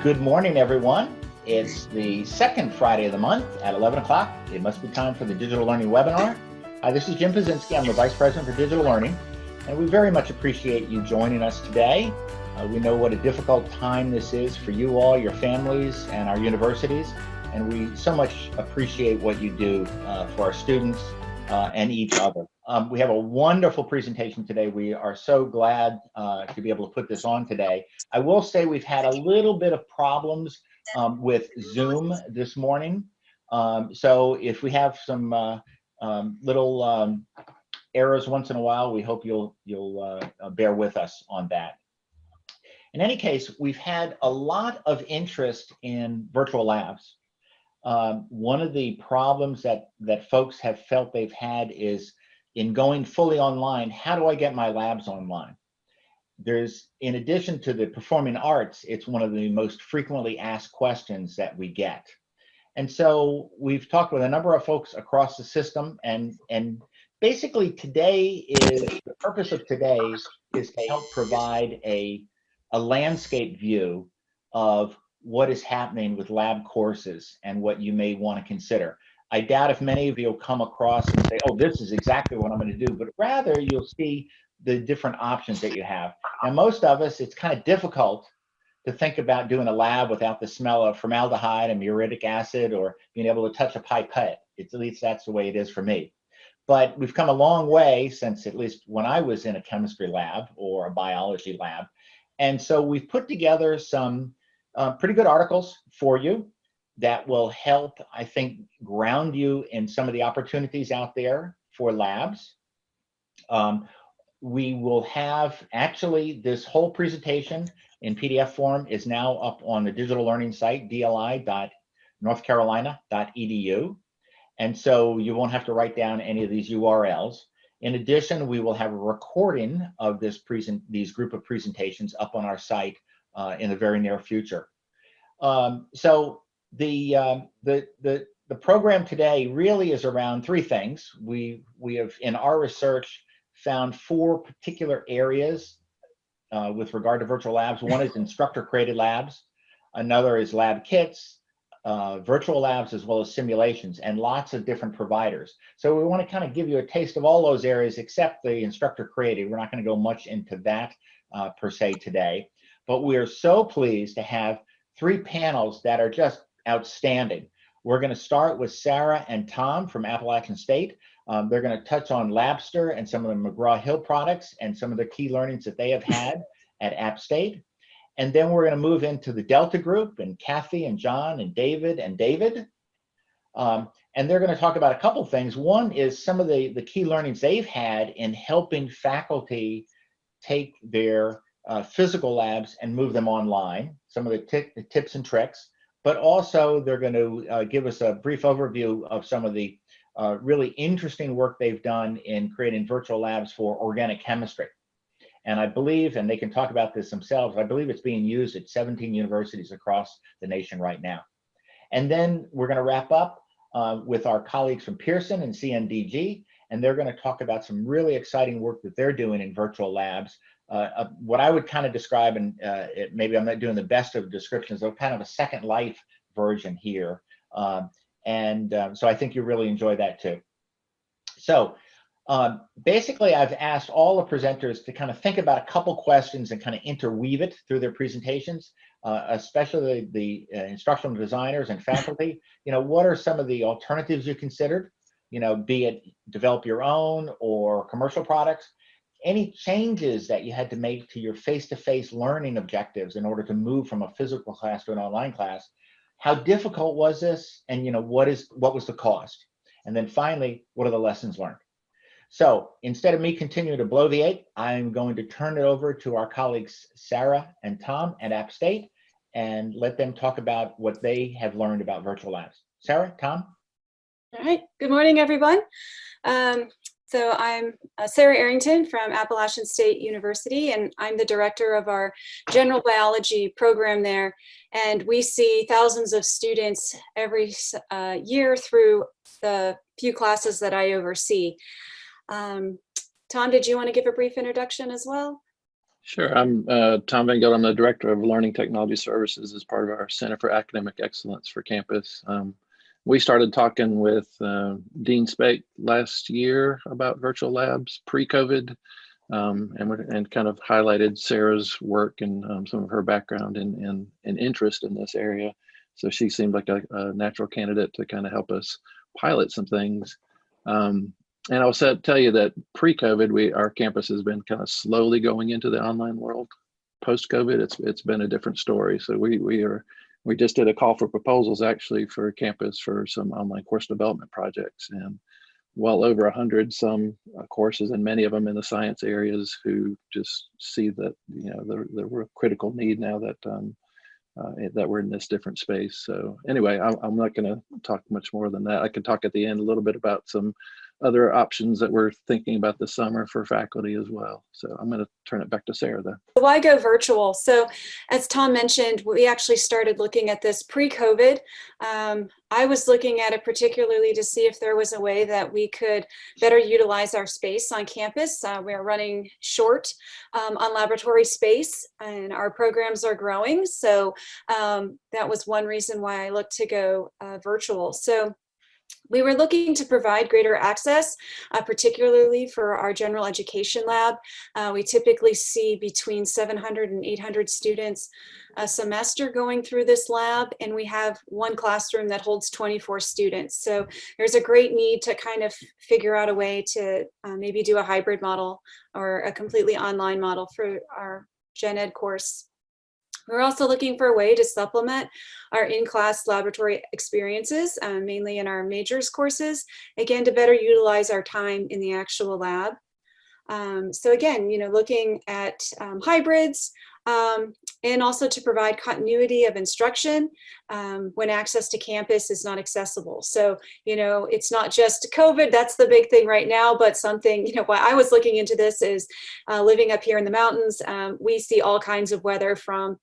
Good morning, everyone. It's the second Friday of the month at 11 o'clock. It must be time for the Digital Learning webinar. Hi, this is Jim Pazinski. I'm the Vice President for Digital Learning, and we very much appreciate you joining us today. We know what a difficult time this is for you all, your families, and our universities, and we so much appreciate what you do for our students and each other. We have a wonderful presentation today. We are so glad to be able to put this on today. I will say we've had a little bit of problems with Zoom this morning. So if we have some little errors once in a while, we hope you'll bear with us on that. In any case, we've had a lot of interest in virtual labs. One of the problems that folks have felt they've had is in going fully online, how do I get my labs online? There's, in addition to the performing arts, it's one of the most frequently asked questions that we get. And so we've talked with a number of folks across the system, and basically the purpose of today is to help provide a landscape view of what is happening with lab courses and what you may want to consider. I doubt if many of you will come across and say, oh, this is exactly what I'm going to do, but rather you'll see the different options that you have. Now, most of us, it's kind of difficult to think about doing a lab without the smell of formaldehyde and muriatic acid or being able to touch a pipette. At least that's the way it is for me. But we've come a long way since at least when I was in a chemistry lab or a biology lab. And so we've put together some pretty good articles for you that will help, I think, ground you in some of the opportunities out there for labs. We will have, actually, this whole presentation in PDF form is now up on the digital learning site, dli.northcarolina.edu. And so you won't have to write down any of these URLs. In addition, we will have a recording of these group of presentations up on our site in the very near future. So the program today really is around three things. We have, in our research, found four particular areas with regard to virtual labs. One is instructor-created labs. Another is lab kits, virtual labs, as well as simulations, and lots of different providers. So we want to kind of give you a taste of all those areas except the instructor-created. We're not going to go much into that per se today, but we are so pleased to have three panels that are just outstanding. We're going to start with Sarah and Tom from Appalachian State. They're going to touch on Labster and some of the McGraw-Hill products and some of the key learnings that they have had at App State. And then we're going to move into the Delta group and Kathy and John and David and David. And they're going to talk about a couple things. One is some of the key learnings they've had in helping faculty take their physical labs and move them online, some of the tips and tricks. But also they're going to give us a brief overview of some of the really interesting work they've done in creating virtual labs for organic chemistry. And I believe, and they can talk about this themselves, I believe it's being used at 17 universities across the nation right now. And then we're going to wrap up with our colleagues from Pearson and CNDG, and they're going to talk about some really exciting work that they're doing in virtual labs. What I would kind of describe, and maybe I'm not doing the best of descriptions, of kind of a Second Life version here. So I think you'll really enjoy that too. So basically, I've asked all the presenters to kind of think about a couple questions and kind of interweave it through their presentations, especially the instructional designers and faculty. You know, what are some of the alternatives you considered? You know, be it develop your own or commercial products. Any changes that you had to make to your face-to-face learning objectives in order to move from a physical class to an online class. How difficult was this? And, you know, what was the cost? And then finally, what are the lessons learned? So instead of me continuing to bloviate, I'm going to turn it over to our colleagues, Sarah and Tom at App State, and let them talk about what they have learned about virtual labs. Sarah, Tom? All right, good morning, everyone. So I'm Sarah Arrington from Appalachian State University, and I'm the director of our general biology program there. And we see thousands of students every year through the few classes that I oversee. Tom, did you want to give a brief introduction as well? Sure. I'm Tom Van Gelt. I'm the Director of Learning Technology Services as part of our Center for Academic Excellence for campus. We started talking with Dean Spake last year about virtual labs pre-COVID, and kind of highlighted Sarah's work and some of her background and interest in this area. So she seemed like a natural candidate to kind of help us pilot some things. And I'll tell you that pre-COVID, our campus has been kind of slowly going into the online world. Post-COVID, it's been a different story. So we just did a call for proposals actually for campus for some online course development projects, and well over 100 some courses, and many of them in the science areas, who just see that the real critical need now that that we're in this different space. So anyway, I'm not going to talk much more than that. I can talk at the end a little bit about some other options that we're thinking about this summer for faculty as well. So I'm going to turn it back to Sarah then. Why go virtual? So as Tom mentioned, we actually started looking at this pre-COVID. I was looking at it particularly to see if there was a way that we could better utilize our space on campus. We're running short on laboratory space, and our programs are growing. So that was one reason why I looked to go virtual. So we were looking to provide greater access, particularly for our general education lab. We typically see between 700 and 800 students a semester going through this lab, and we have one classroom that holds 24 students. So there's a great need to kind of figure out a way to maybe do a hybrid model or a completely online model for our gen ed course. We're also looking for a way to supplement our in-class laboratory experiences, mainly in our majors courses, again, to better utilize our time in the actual lab. So again, looking at hybrids, and also to provide continuity of instruction when access to campus is not accessible. So, it's not just COVID, that's the big thing right now, but something, why I was looking into this is living up here in the mountains, we see all kinds of weather from,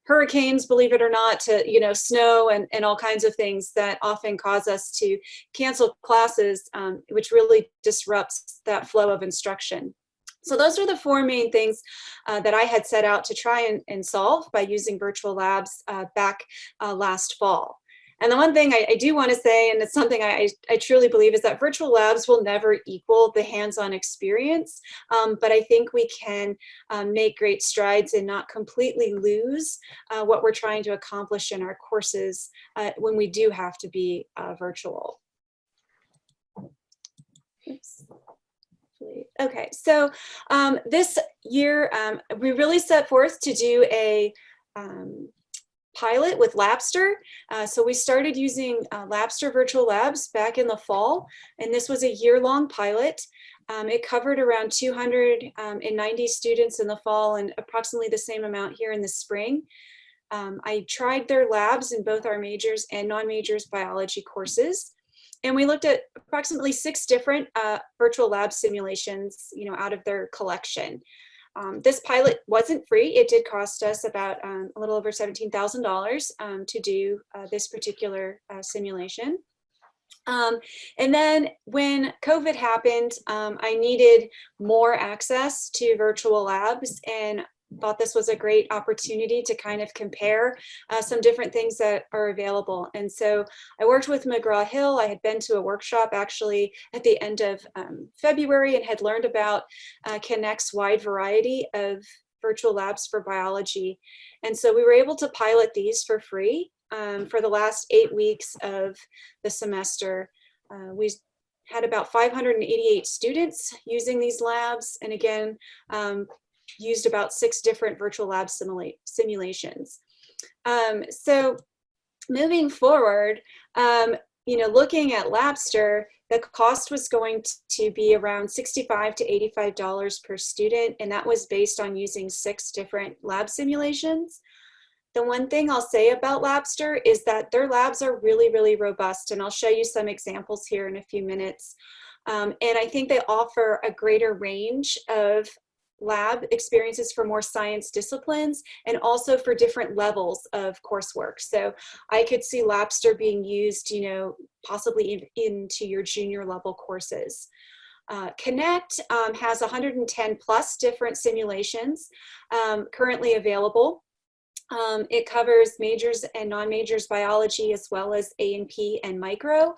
hurricanes, believe it or not, to, snow and all kinds of things that often cause us to cancel classes, which really disrupts that flow of instruction. So those are the four main things that I had set out to try and solve by using virtual labs back last fall. And the one thing I do want to say, and it's something I truly believe, is that virtual labs will never equal the hands-on experience, but I think we can make great strides and not completely lose what we're trying to accomplish in our courses when we do have to be virtual. Oops. Okay, so this year we really set forth to do a pilot with Labster. So we started using Labster virtual labs back in the fall, and this was a year-long pilot. It covered around 290 students in the fall and approximately the same amount here in the spring. I tried their labs in both our majors and non-majors biology courses. And we looked at approximately 6 different virtual lab simulations, out of their collection. This pilot wasn't free. It did cost us about a little over $17,000 to do this particular simulation. And then when COVID happened, I needed more access to virtual labs, and thought this was a great opportunity to kind of compare some different things that are available. And so I worked with McGraw-Hill. I had been to a workshop actually at the end of February and had learned about Connect's wide variety of virtual labs for biology. And so we were able to pilot these for free for the last 8 weeks of the semester. We had about 588 students using these labs. And again, used about 6 different virtual lab simulations. So moving forward, looking at Labster, the cost was going to be around $65 to $85 per student, and that was based on using 6 different lab simulations. The one thing I'll say about Labster is that their labs are really, really robust, and I'll show you some examples here in a few minutes. And I think they offer a greater range of lab experiences for more science disciplines and also for different levels of coursework. So I could see Labster being used, possibly into your junior level courses. Connect has 110 plus different simulations currently available. It covers majors and non-majors biology as well as A&P and micro.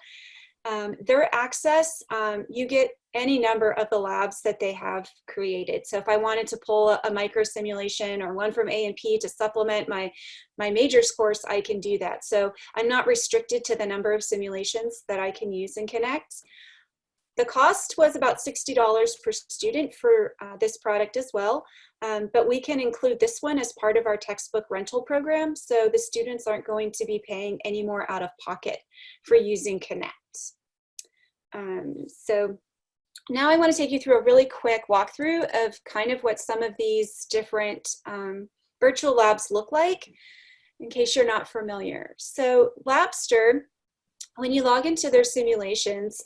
Their access, you get any number of the labs that they have created. So if I wanted to pull a micro simulation or one from A&P to supplement my majors course, I can do that. So I'm not restricted to the number of simulations that I can use in Connect. The cost was about $60 per student for this product as well, but we can include this one as part of our textbook rental program, so the students aren't going to be paying any more out of pocket for using Connect. So now I want to take you through a really quick walkthrough of kind of what some of these different virtual labs look like, in case you're not familiar. So Labster, when you log into their simulations,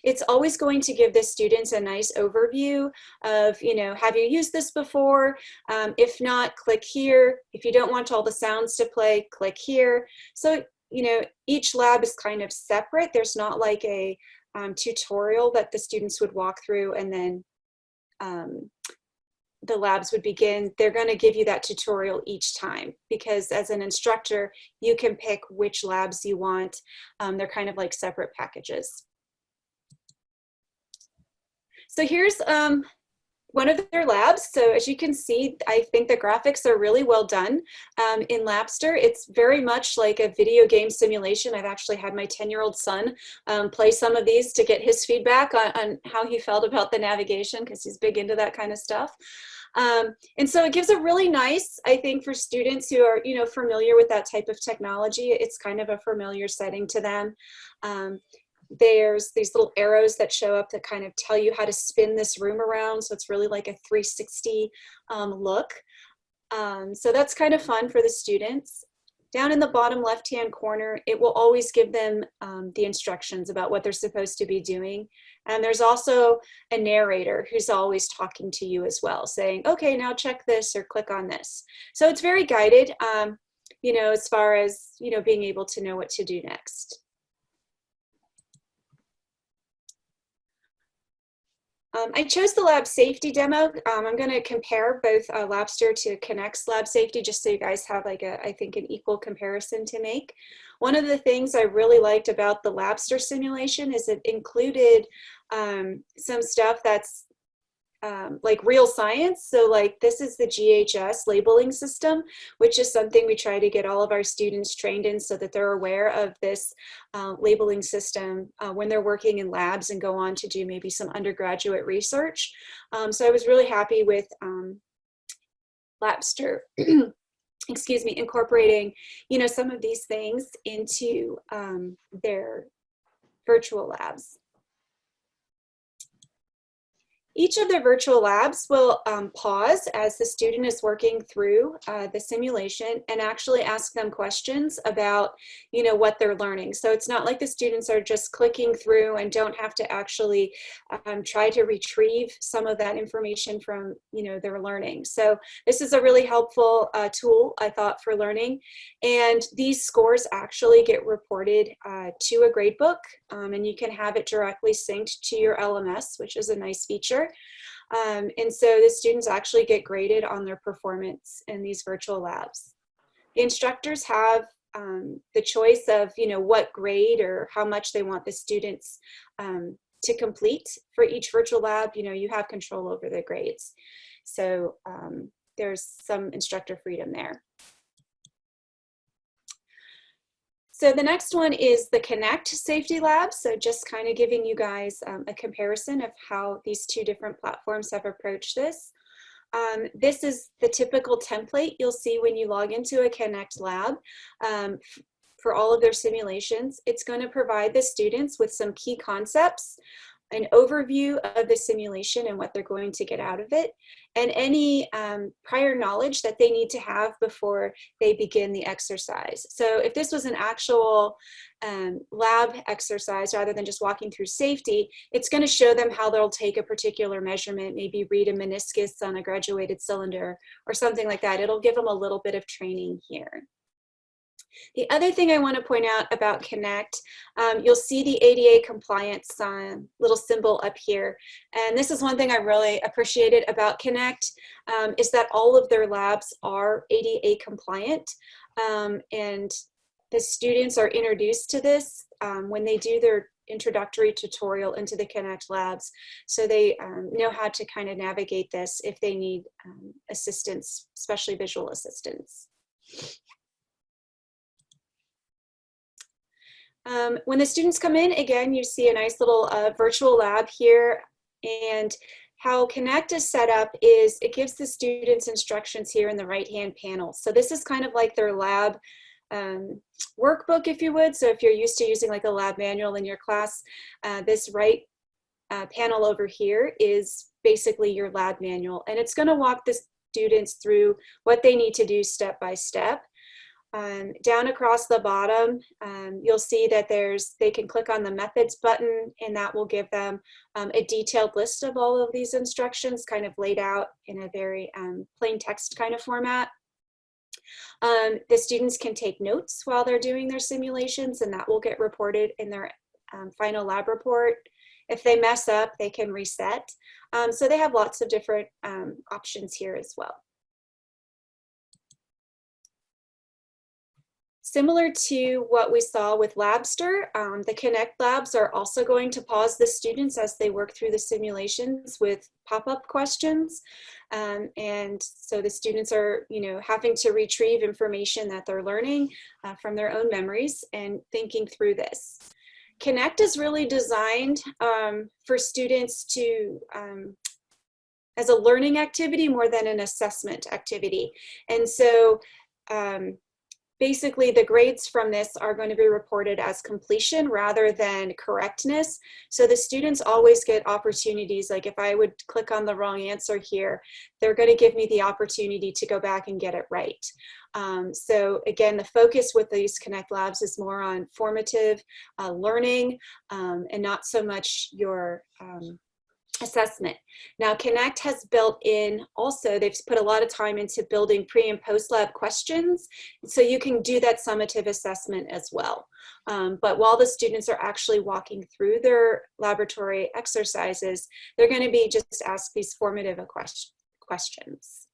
it's always going to give the students a nice overview of, you know, have you used this before? If not, click here. If you don't want all the sounds to play, click here. So, you know, each lab is kind of separate. There's not like a tutorial that the students would walk through and then the labs would begin. They're going to give you that tutorial each time, because as an instructor, you can pick which labs you want. They're kind of like separate packages. So here's one of their labs. So as you can see, I think the graphics are really well done. In Labster, it's very much like a video game simulation. I've actually had my 10-year-old son play some of these to get his feedback on how he felt about the navigation, because he's big into that kind of stuff. And so it gives a really nice, I think, for students who are, you know, familiar with that type of technology, it's kind of a familiar setting to them. There's these little arrows that show up that kind of tell you how to spin this room around. So it's really like a 360 look. So that's kind of fun for the students. Down in the bottom left-hand corner, it will always give them the instructions about what they're supposed to be doing. And there's also a narrator who's always talking to you as well, saying, okay, now check this or click on this. So it's very guided, you know, as far as, you know, being able to know what to do next. I chose the lab safety demo. I'm going to compare both Labster to Connect's lab safety, just so you guys have like a, I think, an equal comparison to make. One of the things I really liked about the Labster simulation is it included some stuff that's like real science. So like this is the GHS labeling system, which is something we try to get all of our students trained in so that they're aware of this labeling system when they're working in labs and go on to do maybe some undergraduate research. So I was really happy with Labster, excuse me, incorporating, you know, some of these things into their virtual labs. Each of the virtual labs will pause as the student is working through the simulation and actually ask them questions about, you know, what they're learning. So it's not like the students are just clicking through and don't have to actually try to retrieve some of that information from, you know, their learning. So this is a really helpful tool, I thought, for learning. And these scores actually get reported to a gradebook, and you can have it directly synced to your LMS, which is a nice feature. And so the students actually get graded on their performance in these virtual labs. The instructors have the choice of, you know, what grade or how much they want the students to complete for each virtual lab. You know, you have control over the grades. So there's some instructor freedom there. So the next one is the Connect Safety Lab. So just kind of giving you guys a comparison of how these two different platforms have approached this. This is the typical template you'll see when you log into a Connect lab for all of their simulations. It's going to provide the students with some key concepts, an overview of the simulation and what they're going to get out of it, and any prior knowledge that they need to have before they begin the exercise. So if this was an actual lab exercise rather than just walking through safety, it's going to show them how they'll take a particular measurement, maybe read a meniscus on a graduated cylinder or something like that. It'll give them a little bit of training here. The other thing I want to point out about Connect, you'll see the ADA compliance little symbol up here. And this is one thing I really appreciated about Connect, is that all of their labs are ADA compliant. And the students are introduced to this when they do their introductory tutorial into the Connect labs. So they know how to kind of navigate this if they need assistance, especially visual assistance. When the students come in, again, you see a nice little virtual lab here. And how Connect is set up is it gives the students instructions here in the right-hand panel. So this is kind of like their lab workbook, if you would. So if you're used to using like a lab manual in your class, this right panel over here is basically your lab manual. And it's going to walk the students through what they need to do step by step. Down across the bottom, you'll see that they can click on the methods button, and that will give them a detailed list of all of these instructions kind of laid out in a very plain text kind of format. The students can take notes while they're doing their simulations, and that will get reported in their final lab report. If they mess up, they can reset. So they have lots of different options here as well. Similar to what we saw with Labster, the Connect labs are also going to pause the students as they work through the simulations with pop-up questions. And so the students are, having to retrieve information that they're learning from their own memories and thinking through this. Connect is really designed for students to, as a learning activity more than an assessment activity. And so, basically, the grades from this are going to be reported as completion rather than correctness. So the students always get opportunities, like if I would click on the wrong answer here, they're going to give me the opportunity to go back and get it right. So again, the focus with these Connect Labs is more on formative learning and not so much your assessment. Now, Connect has built in also, they've put a lot of time into building pre and post lab questions, so you can do that summative assessment as well. But while the students are actually walking through their laboratory exercises, they're going to be just asked these formative questions.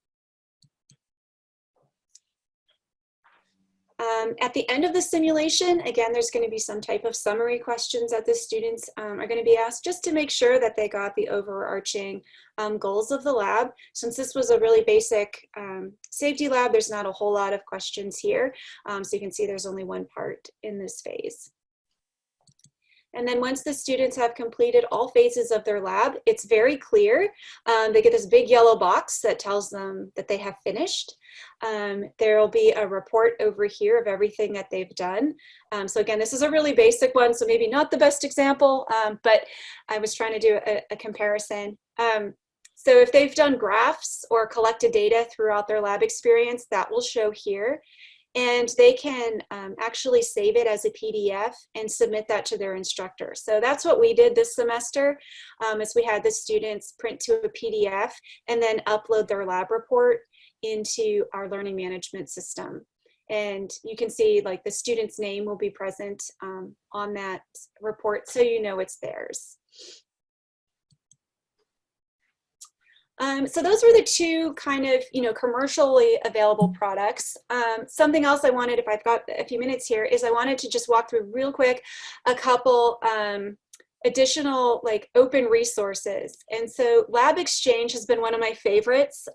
At the end of the simulation, again, there's going to be some type of summary questions that the students are going to be asked just to make sure that they got the overarching goals of the lab. Since this was a really basic safety lab, there's not a whole lot of questions here. So you can see there's only one part in this phase. And then once the students have completed all phases of their lab, it's very clear. They get this big yellow box that tells them that they have finished. There will be a report over here of everything that they've done. So again, this is a really basic one, so maybe not the best example, but I was trying to do a comparison. So if they've done graphs or collected data throughout their lab experience, that will show here. And they can actually save it as a PDF and submit that to their instructor. So that's what we did this semester, is we had the students print to a PDF and then upload their lab report into our learning management system. And you can see like the student's name will be present on that report, so you know it's theirs. So those were the two kind of, commercially available products. Something else I wanted, if I've got a few minutes here, is I wanted to just walk through real quick a couple additional like open resources. And so Lab Exchange has been one of my favorites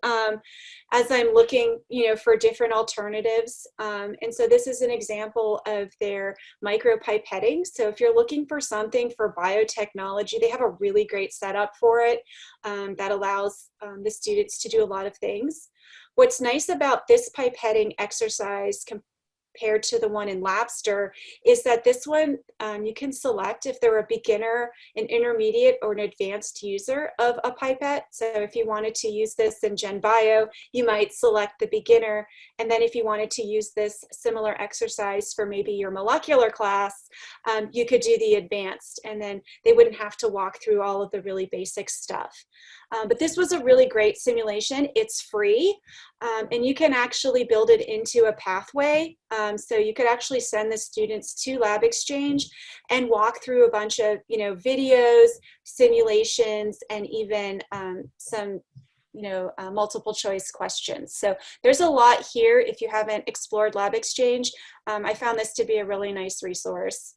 as I'm looking, for different alternatives. And so this is an example of their micropipetting. So if you're looking for something for biotechnology, they have a really great setup for it that allows the students to do a lot of things. What's nice about this pipetting exercise compared to the one in Labster is that this one you can select if they're a beginner, an intermediate, or an advanced user of a pipette. So if you wanted to use this in Gen Bio, you might select the beginner, and then if you wanted to use this similar exercise for maybe your molecular class, you could do the advanced, and then they wouldn't have to walk through all of the really basic stuff. But this was a really great simulation. It's free, and you can actually build it into a pathway So you could actually send the students to Lab Exchange and walk through a bunch of, videos, simulations, and even some, multiple choice questions. So there's a lot here if you haven't explored Lab Exchange. I found this to be a really nice resource.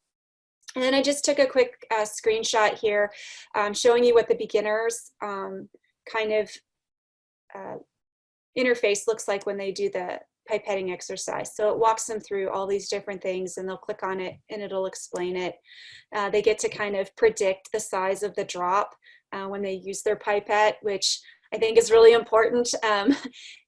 And then I just took a quick screenshot here showing you what the beginners kind of interface looks like when they do the pipetting exercise. So it walks them through all these different things, and they'll click on it and it'll explain it. They get to kind of predict the size of the drop when they use their pipette, which I think is really important.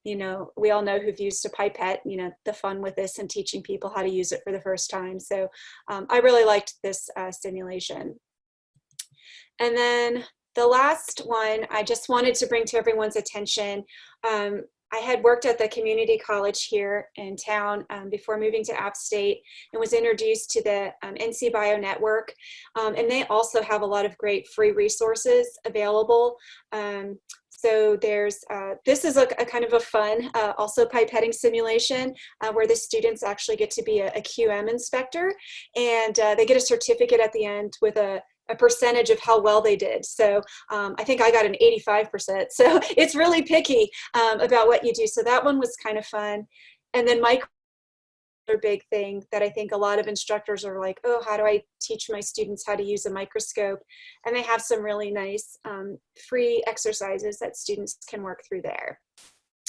We all know who've used a pipette, the fun with this and teaching people how to use it for the first time. So I really liked this simulation. And then the last one I just wanted to bring to everyone's attention. I had worked at the community college here in town before moving to App State, and was introduced to the NC Bio Network. And they also have a lot of great free resources available. So there's, this is a kind of a fun, also pipetting simulation where the students actually get to be a QM inspector, and they get a certificate at the end with a percentage of how well they did. So I think I got an 85%. So it's really picky about what you do. So that one was kind of fun. And then another big thing that I think a lot of instructors are like, oh, how do I teach my students how to use a microscope? And they have some really nice free exercises that students can work through there.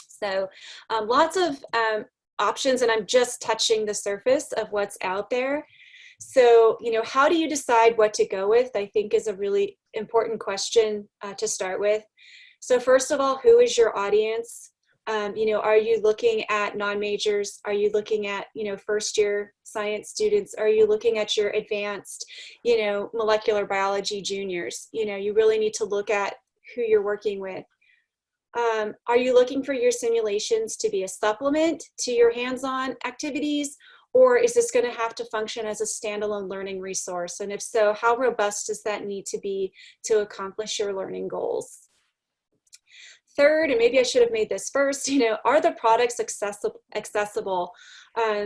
So lots of options, and I'm just touching the surface of what's out there. So, how do you decide what to go with, I think is a really important question to start with. So first of all, who is your audience? Are you looking at non-majors? Are you looking at, first-year science students? Are you looking at your advanced, molecular biology juniors? You really need to look at who you're working with. Are you looking for your simulations to be a supplement to your hands-on activities? Or is this going to have to function as a standalone learning resource? And if so, how robust does that need to be to accomplish your learning goals? Third, and maybe I should have made this first, are the products accessible?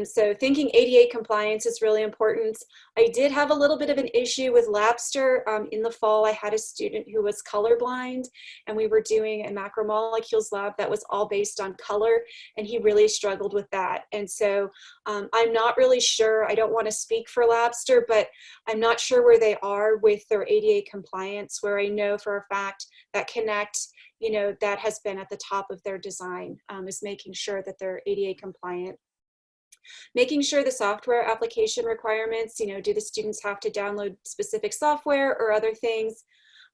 So thinking ADA compliance is really important. I did have a little bit of an issue with Labster. In the fall, I had a student who was colorblind, and we were doing a macromolecules lab that was all based on color, and he really struggled with that. And so I'm not really sure, I don't want to speak for Labster, but I'm not sure where they are with their ADA compliance, where I know for a fact that Connect, that has been at the top of their design, is making sure that they're ADA compliant. Making sure the software application requirements, do the students have to download specific software or other things?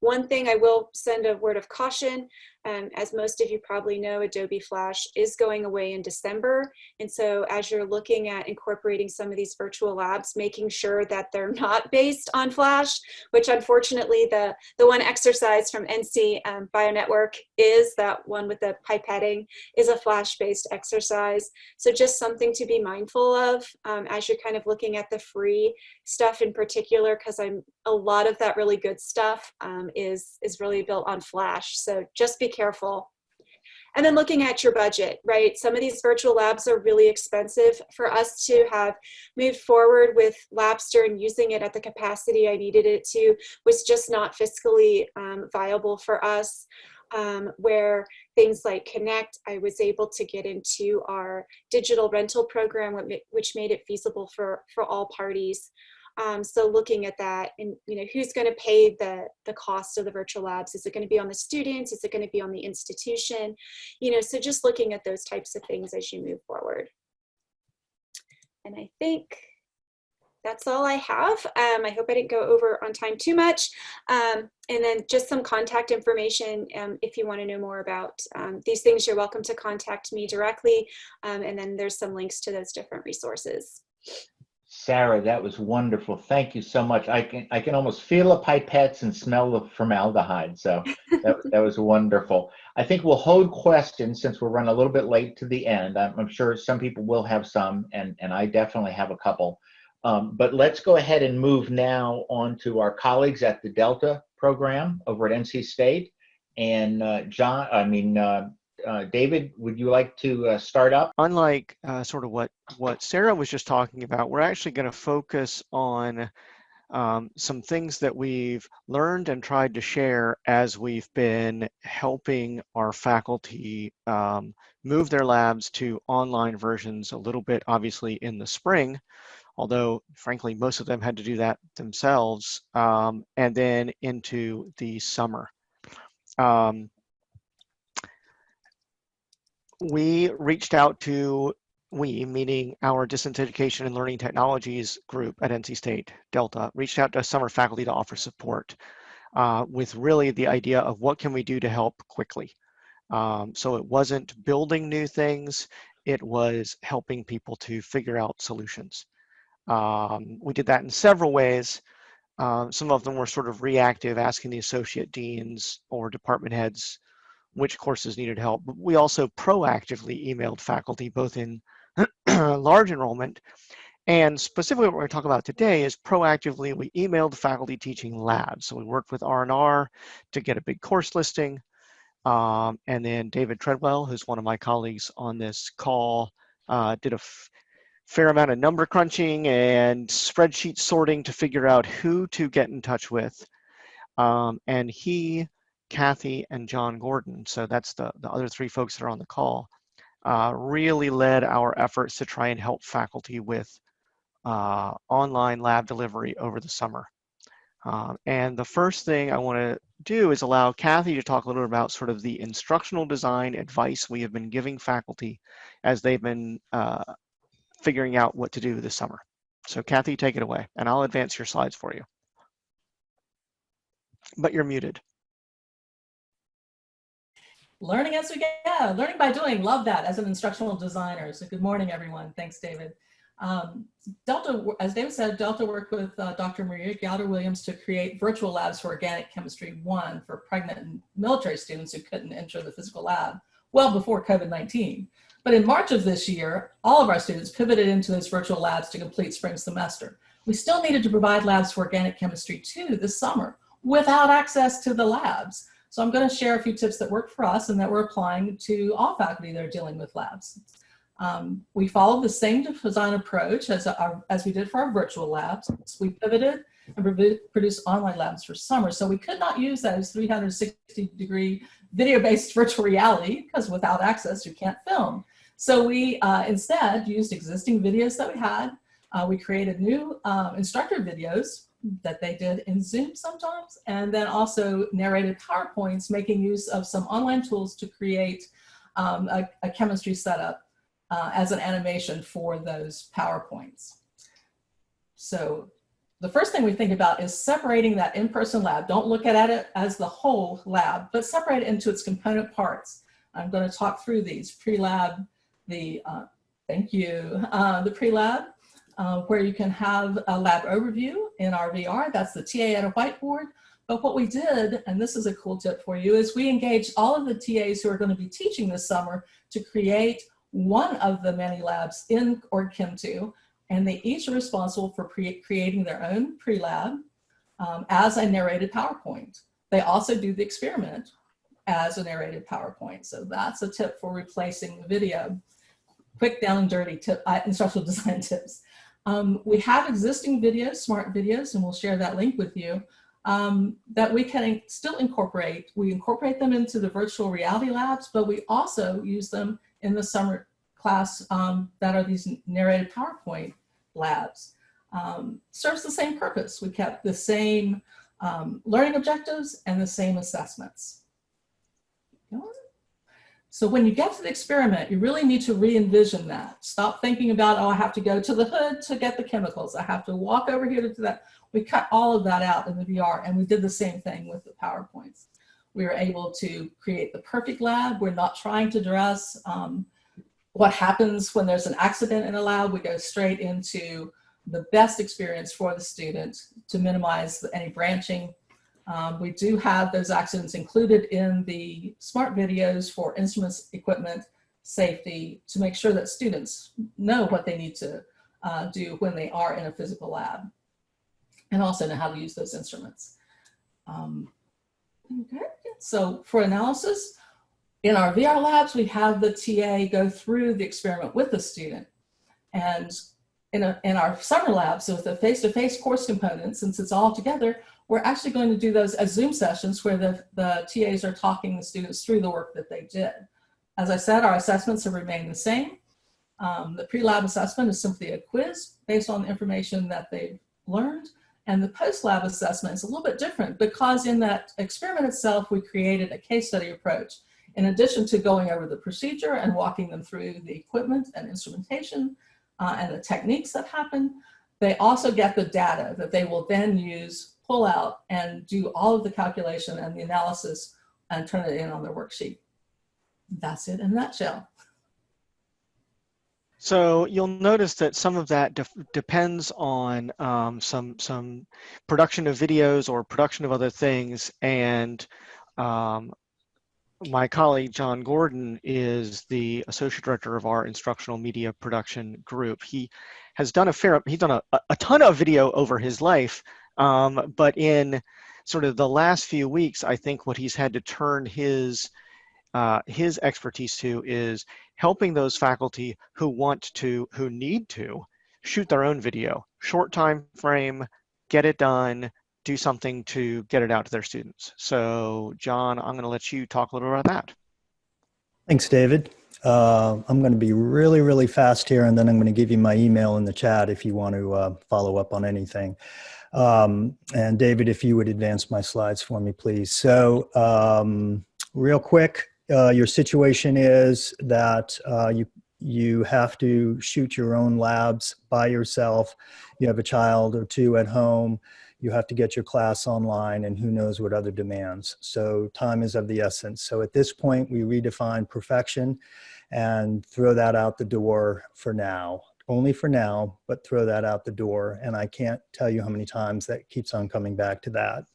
One thing I will send a word of caution, as most of you probably know, Adobe Flash is going away in December. And so as you're looking at incorporating some of these virtual labs, making sure that they're not based on Flash, which unfortunately the one exercise from NC Bio Network is, that one with the pipetting, is a Flash-based exercise. So just something to be mindful of as you're kind of looking at the free stuff in particular, because a lot of that really good stuff is really built on Flash. So just be careful. And then looking at your budget, right? Some of these virtual labs are really expensive. For us to have moved forward with Labster and using it at the capacity I needed it to was just not fiscally viable for us. Where things like Connect, I was able to get into our digital rental program, which made it feasible for all parties. So looking at that, and who's going to pay the cost of the virtual labs? Is it going to be on the students? Is it going to be on the institution? So just looking at those types of things as you move forward. And I think that's all I have. I hope I didn't go over on time too much. And then just some contact information. If you want to know more about these things, you're welcome to contact me directly. And then there's some links to those different resources. Sarah, that was wonderful. Thank you so much. I can almost feel the pipettes and smell the formaldehyde. So that was wonderful. I think we'll hold questions since we're running a little bit late to the end. I'm sure some people will have some, and I definitely have a couple. But let's go ahead and move now on to our colleagues at the Delta program over at NC State. And David, would you like to start up? Unlike sort of what Sarah was just talking about, we're actually going to focus on some things that we've learned and tried to share as we've been helping our faculty move their labs to online versions a little bit, obviously, in the spring, although frankly, most of them had to do that themselves, and then into the summer. We reached out to, we, meaning our Distance Education and Learning Technologies group at NC State Delta, reached out to summer faculty to offer support with really the idea of what can we do to help quickly. So it wasn't building new things, it was helping people to figure out solutions. We did that in several ways. Some of them were sort of reactive, asking the associate deans or department heads which courses needed help. But we also proactively emailed faculty, both in large enrollment and specifically what we're going to talk about today is proactively we emailed faculty teaching labs. So we worked with R&R to get a big course listing. And then David Treadwell, who's one of my colleagues on this call, did a fair amount of number crunching and spreadsheet sorting to figure out who to get in touch with. And he, Kathy, and John Gordon, so that's the other three folks that are on the call, really led our efforts to try and help faculty with online lab delivery over the summer. And the first thing I want to do is allow Kathy to talk a little bit about sort of the instructional design advice we have been giving faculty as they've been figuring out what to do this summer. So Kathy, take it away, and I'll advance your slides for you. But you're muted. Learning as we go, learning by doing, love that as an instructional designer. So good morning, everyone. Thanks, David. Delta, as David said, Delta worked with Dr. Maria Gowder-Williams to create virtual labs for Organic Chemistry 1 for pregnant and military students who couldn't enter the physical lab well before COVID-19. But in March of this year, all of our students pivoted into those virtual labs to complete spring semester. We still needed to provide labs for Organic Chemistry 2 this summer without access to the labs. So I'm going to share a few tips that work for us and that we're applying to all faculty that are dealing with labs. We followed the same design approach as we did for our virtual labs. We pivoted and produced online labs for summer. So we could not use those 360-degree video-based virtual reality because without access, you can't film. So we instead used existing videos that we had. We created new instructor videos that they did in Zoom sometimes, and then also narrated PowerPoints, making use of some online tools to create a chemistry setup as an animation for those PowerPoints. So the first thing we think about is separating that in-person lab. Don't look at it as the whole lab, but separate it into its component parts. I'm going to talk through these. Pre-lab, the pre-lab, where you can have a lab overview in our VR. That's the TA at a whiteboard. But what we did, and this is a cool tip for you, is we engaged all of the TAs who are going to be teaching this summer to create one of the many labs in Org Chem 2, and they each are responsible for creating their own pre-lab as a narrated PowerPoint. They also do the experiment as a narrated PowerPoint. So that's a tip for replacing the video. Quick down and dirty tip, instructional design tips. We have existing videos, smart videos, and we'll share that link with you, that we can still incorporate. We incorporate them into the virtual reality labs, but we also use them in the summer class that are these narrated PowerPoint labs. Serves the same purpose. We kept the same learning objectives and the same assessments. So when you get to the experiment, you really need to re-envision that. Stop thinking about, oh, I have to go to the hood to get the chemicals. I have to walk over here to do that. We cut all of that out in the VR, and we did the same thing with the PowerPoints. We were able to create the perfect lab. We're not trying to address what happens when there's an accident in a lab. We go straight into the best experience for the student to minimize any branching. We do have those accidents included in the smart videos for instruments, equipment, safety, to make sure that students know what they need to do when they are in a physical lab, and also know how to use those instruments. Okay, so for analysis, In our VR labs, we have the TA go through the experiment with the student. And in our summer labs, so with the face-to-face course component, since it's all together, we're actually going to do those as Zoom sessions where the TAs are talking the students through the work that they did. As I said, our assessments have remained the same. The pre-lab assessment is simply a quiz based on the information that they've learned. And the post-lab assessment is a little bit different because in that experiment itself, we created a case study approach. In addition to going over the procedure and walking them through the equipment and instrumentation and the techniques that happen, they also get the data that they will then use, pull out, and do all of the calculation and the analysis and turn it in on their worksheet. That's it in a nutshell. So you'll notice that some of that depends on some production of videos or production of other things. And my colleague, John Gordon, is the associate director of our instructional media production group. He has done he's done a ton of video over his life, but in sort of the last few weeks, I think what he's had to turn his expertise to is helping those faculty who need to shoot their own video, short time frame, get it done, do something to get it out to their students. So John, I'm going to let you talk a little bit about that. Thanks, David. I'm going to be really, really fast here, and then I'm going to give you my email in the chat if you want to follow up on anything. And David, if you would advance my slides for me, please. So real quick, your situation is that you have to shoot your own labs by yourself. You have a child or two at home. You have to get your class online, and who knows what other demands. So time is of the essence. So at this point, we redefine perfection and throw that out the door for now. Only for now, but throw that out the door. And I can't tell you how many times that keeps on coming back to that.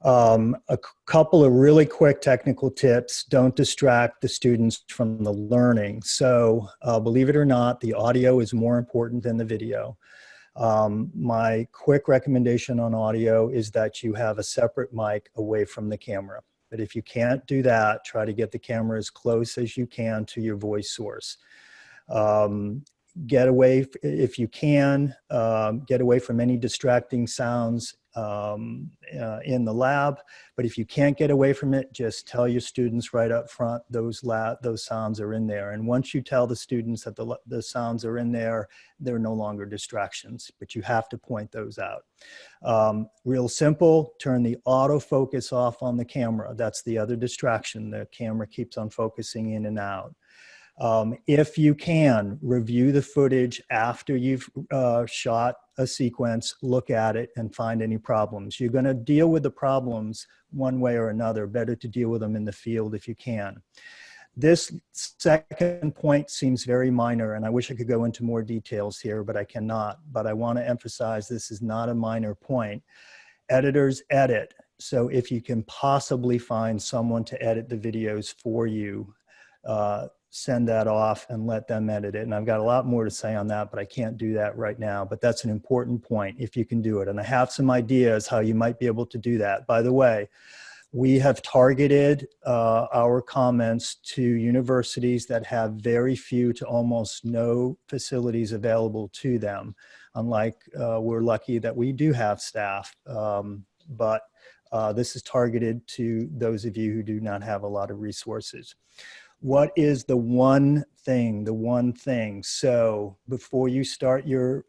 A couple of really quick technical tips. Don't distract the students from the learning. So believe it or not, the audio is more important than the video. My quick recommendation on audio is that you have a separate mic away from the camera. But if you can't do that, try to get the camera as close as you can to your voice source. Get away, if you can, get away from any distracting sounds in the lab. But if you can't get away from it, just tell your students right up front those sounds are in there. And once you tell the students that the sounds are in there, they're no longer distractions, but you have to point those out. Real simple, turn the autofocus off on the camera. That's the other distraction. The camera keeps on focusing in and out. If you can, review the footage after you've shot a sequence, look at it and find any problems. You're going to deal with the problems one way or another. Better to deal with them in the field if you can. This second point seems very minor, and I wish I could go into more details here, but I cannot. But I want to emphasize this is not a minor point. Editors edit. So if you can possibly find someone to edit the videos for you, send that off and let them edit it. And I've got a lot more to say on that, but I can't do that right now. But that's an important point if you can do it. And I have some ideas how you might be able to do that. By the way, we have targeted our comments to universities that have very few to almost no facilities available to them. Unlike we're lucky that we do have staff, but this is targeted to those of you who do not have a lot of resources. What is the one thing, So before you start your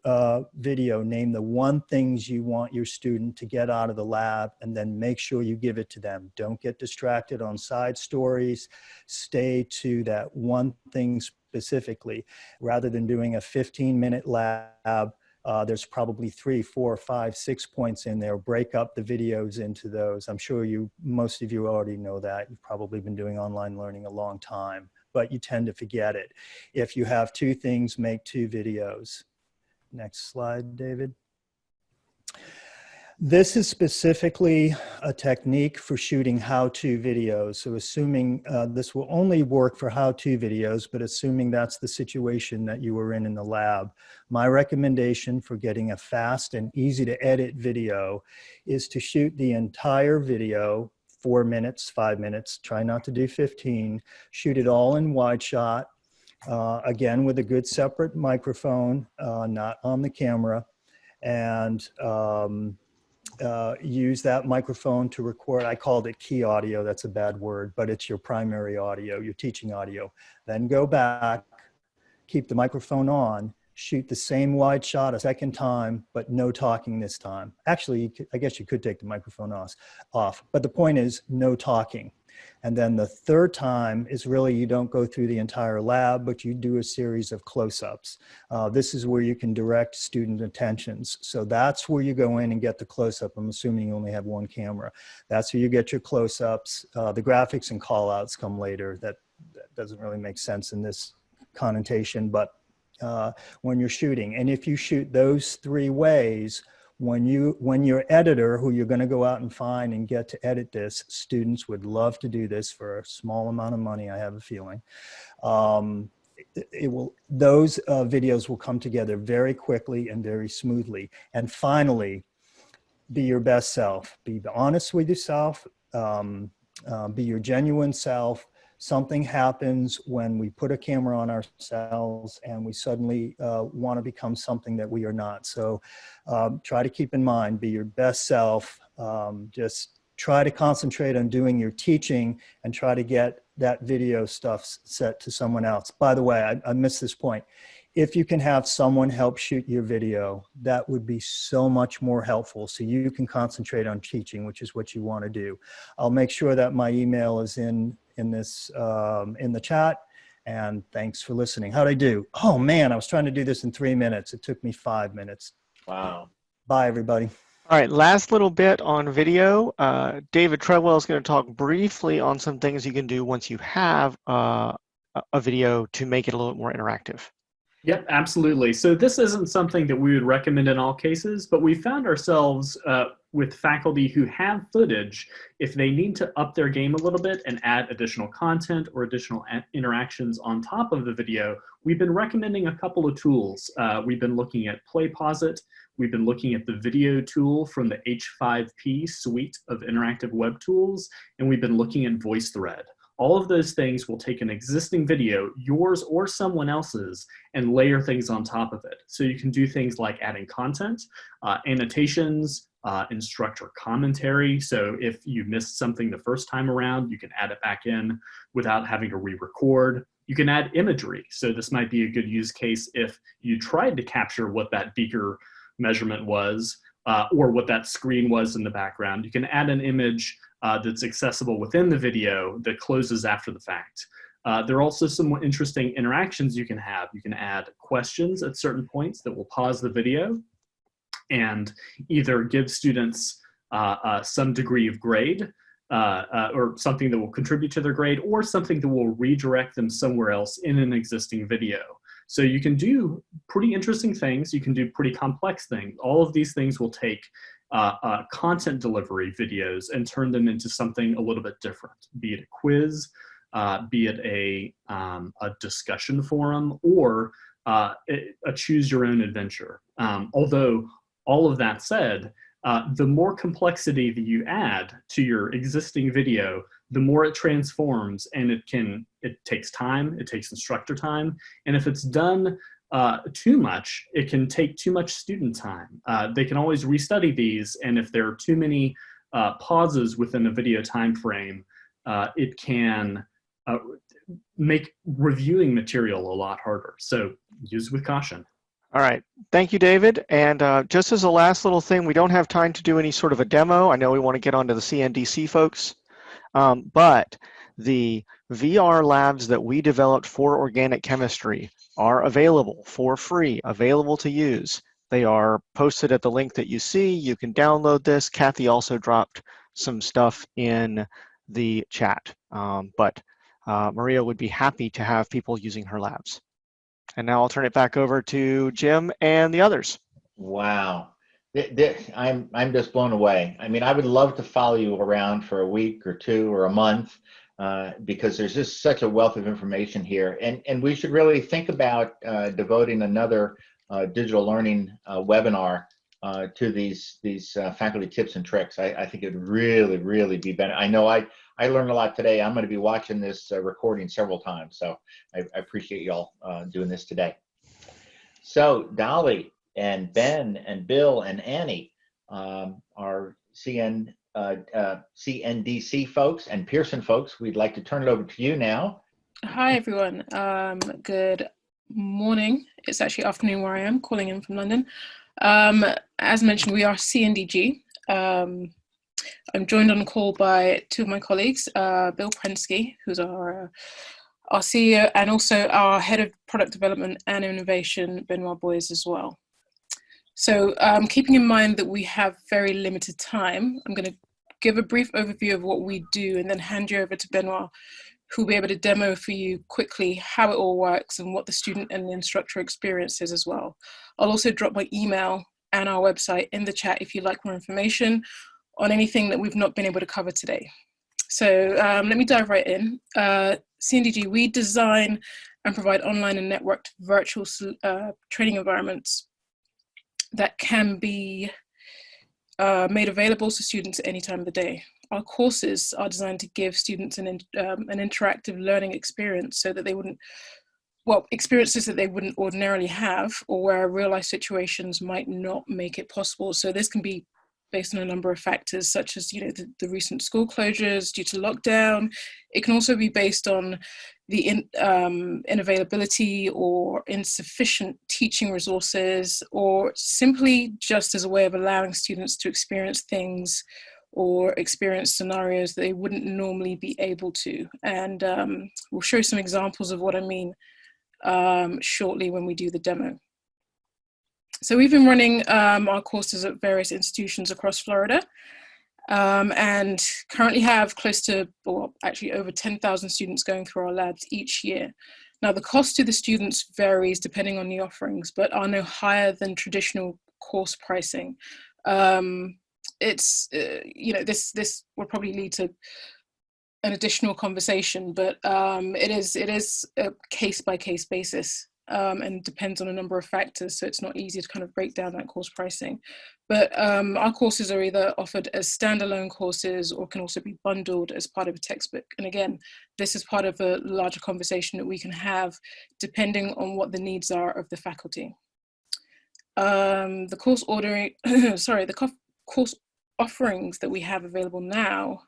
video, name the one things you want your student to get out of the lab, and then make sure you give it to them. Don't get distracted on side stories. Stay to that one thing specifically. Rather than doing a 15-minute lab, there's probably 3, 4, 5, 6 points in there. Break up the videos into those. I'm sure most of you already know that. You've probably been doing online learning a long time, but you tend to forget it. If you have 2 things, make 2 videos. Next slide, David. This is specifically a technique for shooting how-to videos. So assuming this will only work for how-to videos, but assuming that's the situation that you were in the lab, my recommendation for getting a fast and easy to edit video is to shoot the entire video 4 minutes, 5 minutes. Try not to do 15. Shoot it all in wide shot. Again, with a good separate microphone, not on the camera. And use that microphone to record. I called it key audio. That's a bad word, but it's your primary audio, your teaching audio. Then go back, keep the microphone on, shoot the same wide shot a second time, but no talking this time. Actually, I guess you could take the microphone off, but the point is no talking. And then the third time is really, you don't go through the entire lab, but you do a series of close-ups. This is where you can direct student attentions. So that's where you go in and get the close-up. I'm assuming you only have one camera. That's where you get your close-ups. The graphics and call-outs come later. That doesn't really make sense in this connotation, but when you're shooting. And if you shoot those 3 ways, when your editor, who you're going to go out and find and get to edit this, students would love to do this for a small amount of money, I have a feeling. Those videos will come together very quickly and very smoothly. And finally, be your best self. Be honest with yourself. Be your genuine self. Something happens when we put a camera on ourselves and we suddenly want to become something that we are not. So try to keep in mind, be your best self. Just try to concentrate on doing your teaching and try to get that video stuff set to someone else. By the way, I missed this point. If you can have someone help shoot your video, that would be so much more helpful, so you can concentrate on teaching, which is what you want to do. I'll make sure that my email is in the chat, and thanks for listening. How'd I do? Oh man, I was trying to do this in 3 minutes. It took me 5 minutes. Wow. Bye, everybody. All right, last little bit on video. David Treadwell is going to talk briefly on some things you can do once you have a video to make it a little more interactive. Yep, absolutely. So this isn't something that we would recommend in all cases, but we found ourselves with faculty who have footage, if they need to up their game a little bit and add additional content or additional interactions on top of the video, we've been recommending a couple of tools. We've been looking at PlayPosit. We've been looking at the video tool from the H5P suite of interactive web tools, and we've been looking at VoiceThread. All of those things will take an existing video, yours or someone else's, and layer things on top of it. So you can do things like adding content, annotations, instructor commentary. So if you missed something the first time around, you can add it back in without having to re-record. You can add imagery. So this might be a good use case if you tried to capture what that beaker measurement was, or what that screen was in the background. You can add an image that's accessible within the video that closes after the fact. There are also some interesting interactions you can have. You can add questions at certain points that will pause the video and either give students some degree of grade or something that will contribute to their grade, or something that will redirect them somewhere else in an existing video. So you can do pretty interesting things. You can do pretty complex things. All of these things will take content delivery videos and turn them into something a little bit different, be it a quiz, be it a discussion forum, or a choose your own adventure. Although all of that said, the more complexity that you add to your existing video, the more it transforms, and it takes time, it takes instructor time, and if it's done too much, it can take too much student time. They can always restudy these, and if there are too many pauses within a video time frame, it can make reviewing material a lot harder. So use with caution. All right, thank you, David. And just as a last little thing, we don't have time to do any sort of a demo. I know we want to get on to the CNDC folks, but the VR labs that we developed for organic chemistry are available for free, available to use. They are posted at the link that you see. You can download this. Kathy also dropped some stuff in the chat, but Maria would be happy to have people using her labs. And now I'll turn it back over to Jim and the others. Wow. I'm just blown away. I mean, I would love to follow you around for a week or two or a month because there's just such a wealth of information here. And we should really think about devoting another digital learning webinar to these faculty tips and tricks. I think it'd really be better. I know I learned a lot today. I'm going to be watching this recording several times, so I appreciate y'all doing this today. So Dolly and Ben and Bill and Annie, our CNDC folks and Pearson folks, we'd like to turn it over to you now. Hi everyone, good morning. It's actually afternoon where I am, calling in from London. As mentioned, we are CNDG. I'm joined on the call by two of my colleagues, Bill Prensky, who's our CEO, and also our Head of Product Development and Innovation, Benoit Boys, as well. So keeping in mind that we have very limited time, I'm going to give a brief overview of what we do and then hand you over to Benoit, who will be able to demo for you quickly how it all works and what the student and the instructor experience is as well. I'll also drop my email and our website in the chat if you'd like more information on anything that we've not been able to cover today. So let me dive right in. CNDG, we design and provide online and networked virtual training environments that can be made available to students at any time of the day. Our courses are designed to give students an interactive learning experience so that they wouldn't, well, experiences that they wouldn't ordinarily have, or where real life situations might not make it possible. So this can be based on a number of factors, such as the recent school closures due to lockdown. It can also be based on the unavailability or insufficient teaching resources, or simply just as a way of allowing students to experience things or experience scenarios that they wouldn't normally be able to. And we'll show some examples of what I mean shortly when we do the demo. So we've been running our courses at various institutions across Florida, and currently have close to, or actually over 10,000 students going through our labs each year. Now the cost to the students varies depending on the offerings, but are no higher than traditional course pricing. It's, this will probably lead to an additional conversation, but it is a case-by-case basis. And depends on a number of factors, so it's not easy to kind of break down that course pricing. But our courses are either offered as standalone courses or can also be bundled as part of a textbook. And again, this is part of a larger conversation that we can have depending on what the needs are of the faculty. The course ordering, sorry, the course offerings that we have available now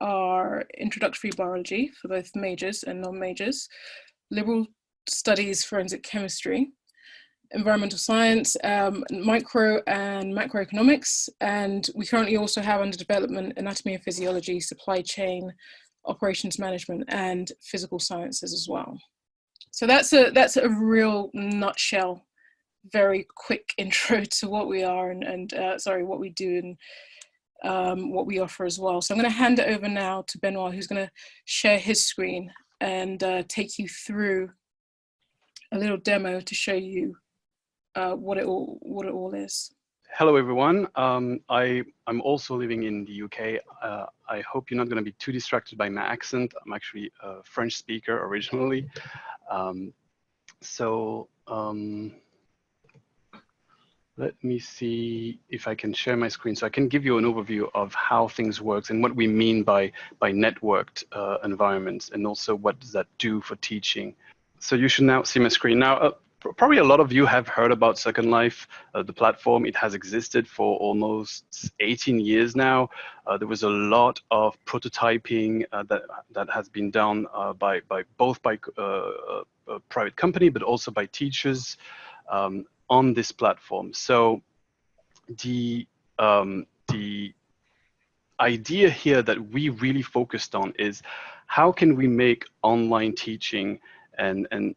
are introductory biology for both majors and non-majors, liberal studies, forensic chemistry, environmental science, micro and macroeconomics, and we currently also have under development anatomy and physiology, supply chain, operations management, and physical sciences as well. So that's a real nutshell, very quick intro to what we are and what we do and what we offer as well. So I'm going to hand it over now to Benoit, who's going to share his screen and take you through a little demo to show you what it all is. Hello everyone. I'm also living in the UK. I hope you're not going to be too distracted by my accent. I'm actually a French speaker originally. Let me see if I can share my screen so I can give you an overview of how things work and what we mean by networked environments, and also what does that do for teaching. So you should now see my screen. Now, probably a lot of you have heard about Second Life, the platform. It has existed for almost 18 years now. There was a lot of prototyping that has been done by a private company, but also by teachers on this platform. So the idea here that we really focused on is how can we make online teaching and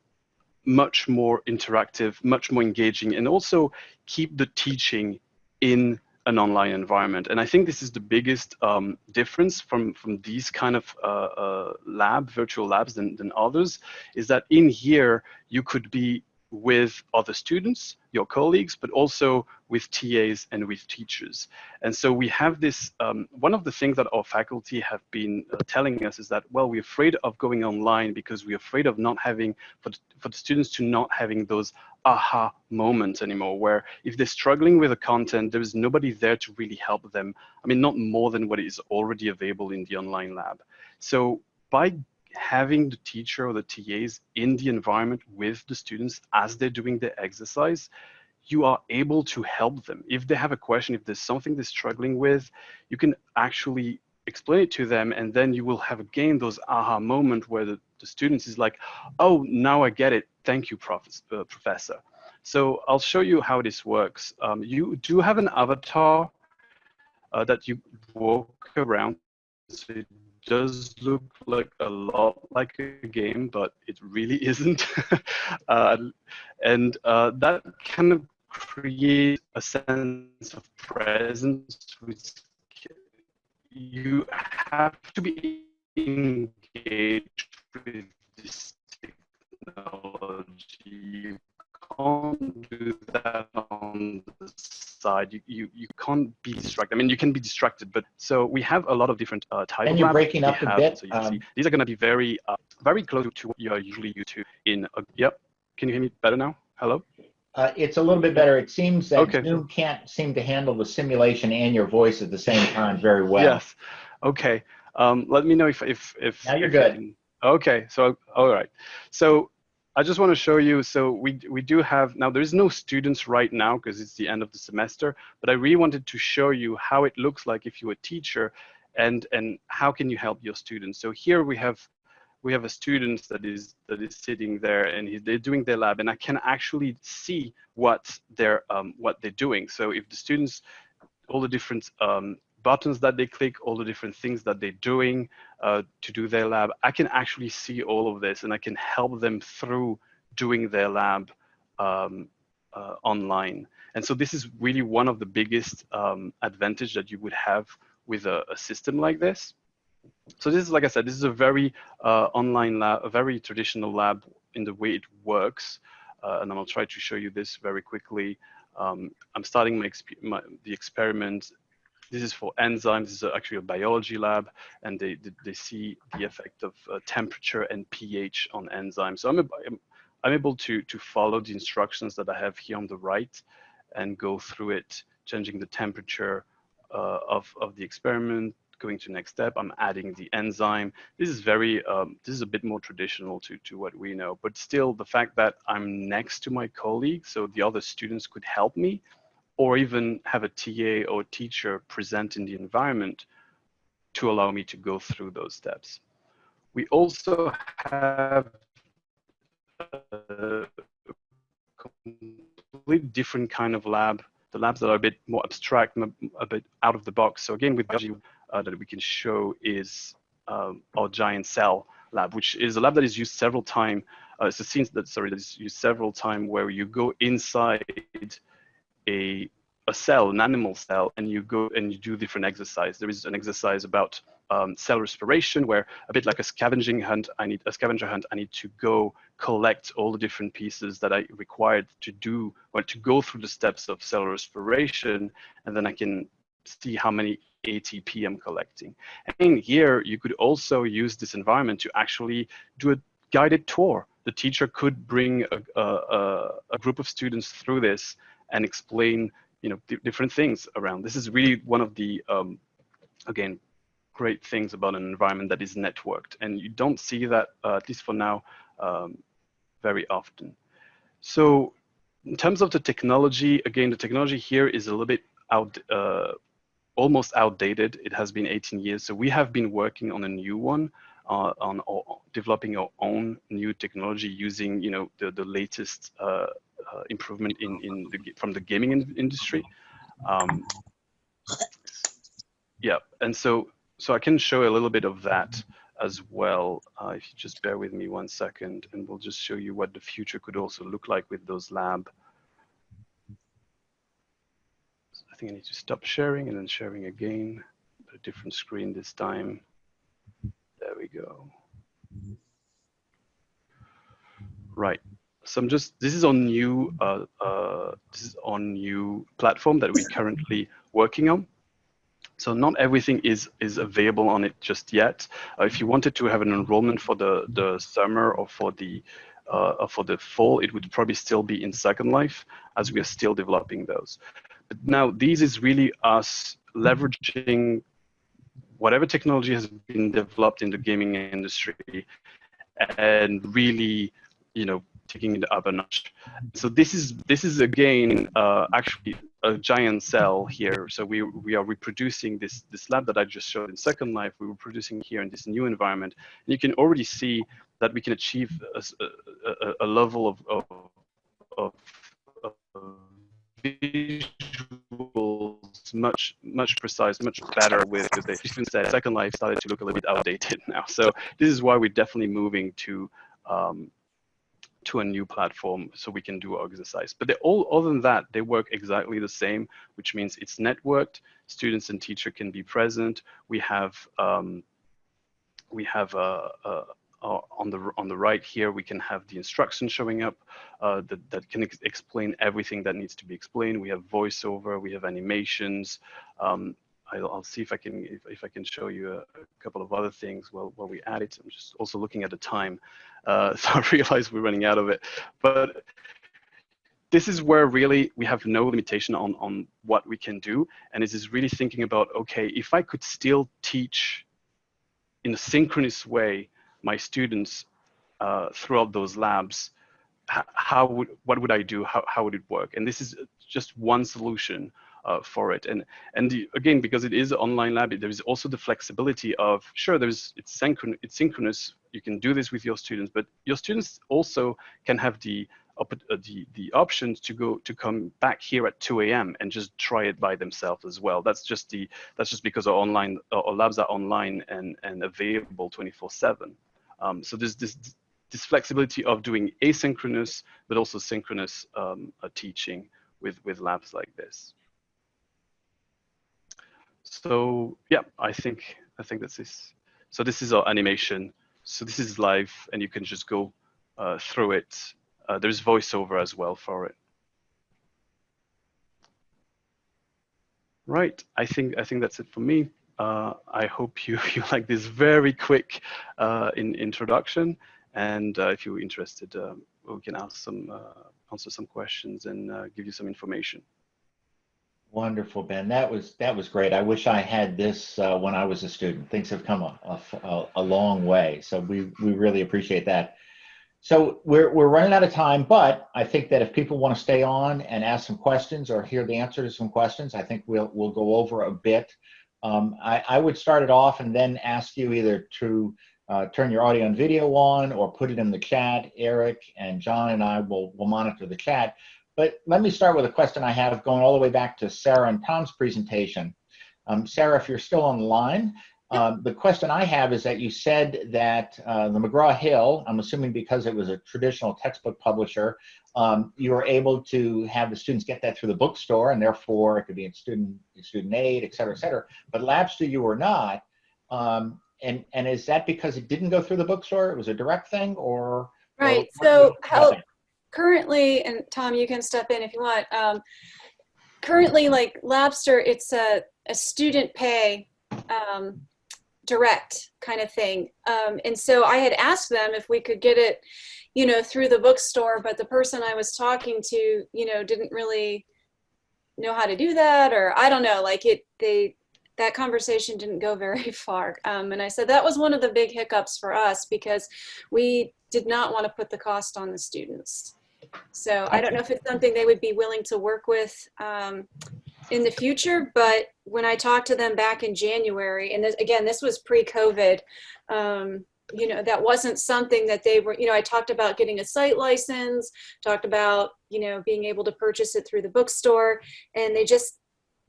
much more interactive, much more engaging, and also keep the teaching in an online environment. And I think this is the biggest difference from these kind of virtual labs than others, is that in here you could be with other students, your colleagues, but also with TAs and with teachers. And so we have this, one of the things that our faculty have been telling us is that, well, we're afraid of going online because we're afraid of not having, for the students to not having those aha moments anymore, where if they're struggling with the content, there is nobody there to really help them. I mean, not more than what is already available in the online lab. So by having the teacher or the TAs in the environment with the students as they're doing the exercise, you are able to help them. If they have a question, if there's something they're struggling with, you can actually explain it to them, and then you will have again those aha moment where the students is like, oh, now I get it. Thank you, professor. So I'll show you how this works. You do have an avatar that you walk around. So it does look like a lot like a game, but it really isn't. And that kind of creates a sense of presence, which you have to be engaged with this technology. You can't do that on the side. You can't be distracted. I mean, you can be distracted, but so we have a lot of different types of labs. And you're breaking up a bit. So you see, these are going to be very, very close to what you are usually used to in. Yep. Can you hear me better now? Hello. It's a little bit better. It seems that Okay. Zoom can't seem to handle the simulation and your voice at the same time very well. Yes. Okay. Let me know if Now you're if good. You can, okay. So all right. So I just want to show you. So we do have now. There is no students right now because it's the end of the semester. But I really wanted to show you how it looks like if you're a teacher, and how can you help your students. So here we have a student that is sitting there, and they're doing their lab, and I can actually see what they're doing. So if the students, all the different buttons that they click, all the different things that they're doing to do their lab, I can actually see all of this, and I can help them through doing their lab online. And so this is really one of the biggest advantage that you would have with a system like this. So this is, like I said, this is a very online lab, a very traditional lab in the way it works. And I'll try to show you this very quickly. I'm starting the experiment. This is for enzymes. This is actually a biology lab, and they see the effect of temperature and pH on enzymes. So I'm able to follow the instructions that I have here on the right and go through it, changing the temperature of the experiment, going to next step. I'm adding the enzyme. This is very, this is a bit more traditional to what we know, but still the fact that I'm next to my colleague, so the other students could help me, or even have a TA or teacher present in the environment to allow me to go through those steps. We also have a completely different kind of lab, the labs that are a bit more abstract, a bit out of the box. So again, with biology, that we can show is our giant cell lab, which is a lab that is used several times. It's a scene that is used several times where you go inside a cell, an animal cell, and you go and you do different exercise. There is an exercise about cell respiration, where a bit like a scavenger hunt, I need to go collect all the different pieces that I required to do, or to go through the steps of cell respiration, and then I can see how many ATP I'm collecting. And here you could also use this environment to actually do a guided tour. The teacher could bring a group of students through this and explain, you know, different things around. This is really one of the, again, great things about an environment that is networked. And you don't see that, at least for now, very often. So in terms of the technology, again, the technology here is a little bit almost outdated. It has been 18 years. So we have been working on a new one, on developing our own new technology using, you know, the latest improvement from the gaming industry. Yeah, and so I can show a little bit of that as well. If you just bear with me 1 second, and we'll just show you what the future could also look like with those lab. I think I need to stop sharing and then sharing again, a different screen this time. There we go. Right. So this is on new platform that we're currently working on. So not everything is available on it just yet. If you wanted to have an enrollment for the summer or for the fall, it would probably still be in Second Life, as we are still developing those. But now this is really us leveraging whatever technology has been developed in the gaming industry and really, taking it up a notch. So this is again actually a giant cell here. So we are reproducing this lab that I just showed in Second Life. We're reproducing here in this new environment, and you can already see that we can achieve a level of visuals much precise, much better with the students that Second Life started to look a little bit outdated now. So this is why we're definitely moving to a new platform so we can do our exercise. But other than that, they work exactly the same, which means it's networked. Students and teacher can be present. We have on the right here, we can have the instructions showing up that can explain everything that needs to be explained. We have voiceover, we have animations. I'll see if I can show you a couple of other things while we add it. I'm just also looking at the time, so I realize we're running out of it. But this is where really we have no limitation on what we can do, and it is really thinking about, okay, if I could still teach in a synchronous way my students throughout those labs, what would I do? How would it work? And this is just one solution for it. And again, because it is an online lab, there is also the flexibility of, sure, it's synchronous. You can do this with your students, but your students also can have the options to come back here at 2 a.m. and just try it by themselves as well. That's just because our labs are online and available 24/7. So there's this flexibility of doing asynchronous but also synchronous teaching with labs like this. So yeah, I think that's this. So this is our animation. So this is live, and you can just go through it. There's voiceover as well for it. Right. I think that's it for me. I hope you like this very quick introduction, and if you're interested, we can answer some questions and give you some information. Wonderful, Ben. That was great. I wish I had this when I was a student. Things have come a long way, so we really appreciate that. So we're running out of time, but I think that if people want to stay on and ask some questions or hear the answer to some questions, I think we'll go over a bit. I would start it off and then ask you either to turn your audio and video on or put it in the chat. Eric and John and I will monitor the chat. But let me start with a question I have going all the way back to Sarah and Tom's presentation. Sarah, if you're still on the line, the question I have is that you said that the McGraw-Hill, I'm assuming because it was a traditional textbook publisher, you were able to have the students get that through the bookstore, and therefore it could be in student aid, et cetera, et cetera. But LabStu were not. And is that because it didn't go through the bookstore? It was a direct thing, or? Right. Or so how currently, and Tom, you can step in if you want. Currently, like Labster, it's a student pay direct kind of thing. And so I had asked them if we could get it, through the bookstore, but the person I was talking to, didn't really know how to do that, or I don't know, that conversation didn't go very far. And I said that was one of the big hiccups for us because we did not want to put the cost on the students. So I don't know if it's something they would be willing to work with in the future, but when I talked to them back in January, and this was pre-COVID, that wasn't something that they were, I talked about getting a site license, talked about, being able to purchase it through the bookstore, and they just,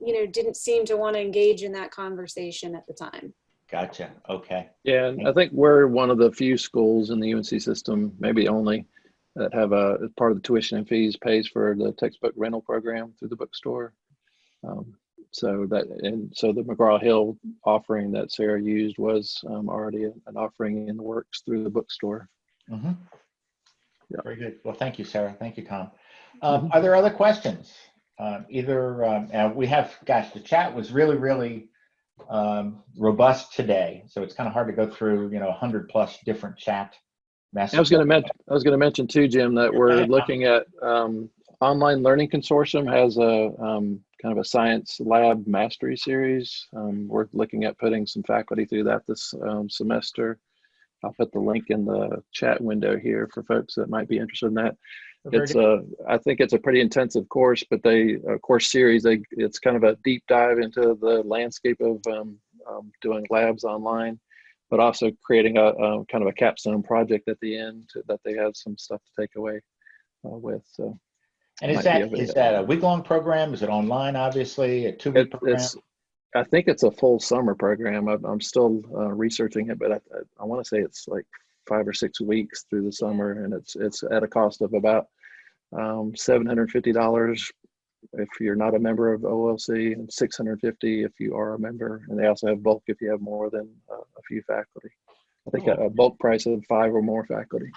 didn't seem to want to engage in that conversation at the time. Gotcha. Okay. Yeah, and I think we're one of the few schools in the UNC system, maybe only, that have as part of the tuition and fees pays for the textbook rental program through the bookstore. So the McGraw-Hill offering that Sarah used was already an offering in the works through the bookstore. Mm-hmm. Very good. Well, thank you, Sarah. Thank you, Tom. Are there other questions? We have, gosh, the chat was really, really robust today. So it's kind of hard to go through, 100+ different chat messages. I was going to mention too, Jim, that we're looking at Online Learning Consortium has a kind of a science lab mastery series. We're looking at putting some faculty through that this Oh, semester. I'll put the link in the chat window here for folks that might be interested in that. very It's I think it's a pretty intensive course, but course series. It's kind of a deep dive into the landscape of doing labs online, but also creating a kind of a capstone project at the end that they have some stuff to take away with. So, And is that a week-long program? Is it online? Obviously, a 2-week program. I think it's a full summer program. I'm still researching it, but I want to say it's like 5 or 6 weeks through the summer, and it's at a cost of about $750 if you're not a member of OLC, and $650 if you are a member. And they also have bulk if you have more than a few faculty. I think a bulk price of 5 or more faculty.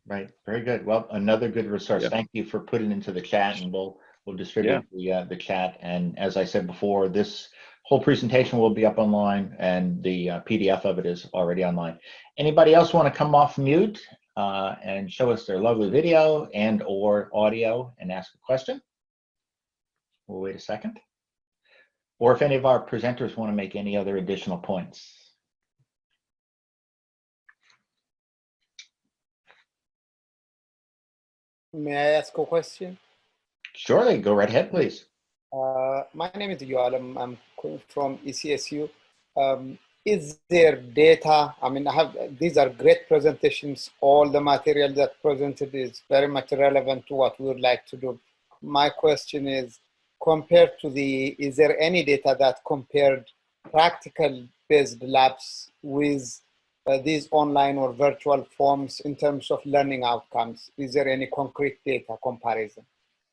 Right. Very good. Well, another good resource. Yeah. Thank you for putting into the chat, and we'll distribute the chat. And as I said before, this whole presentation will be up online, and the PDF of it is already online. Anybody else want to come off mute and show us their lovely video and or audio and ask a question? We'll wait a second. Or if any of our presenters want to make any other additional points. May I ask a question? Surely, go right ahead, please. My name is Yual. I'm calling from ECSU. Is there data? I mean, these are great presentations. All the material that presented is very much relevant to what we would like to do. My question is, compared to is there any data that compared practical-based labs with these online or virtual forms in terms of learning outcomes? Is there any concrete data comparison?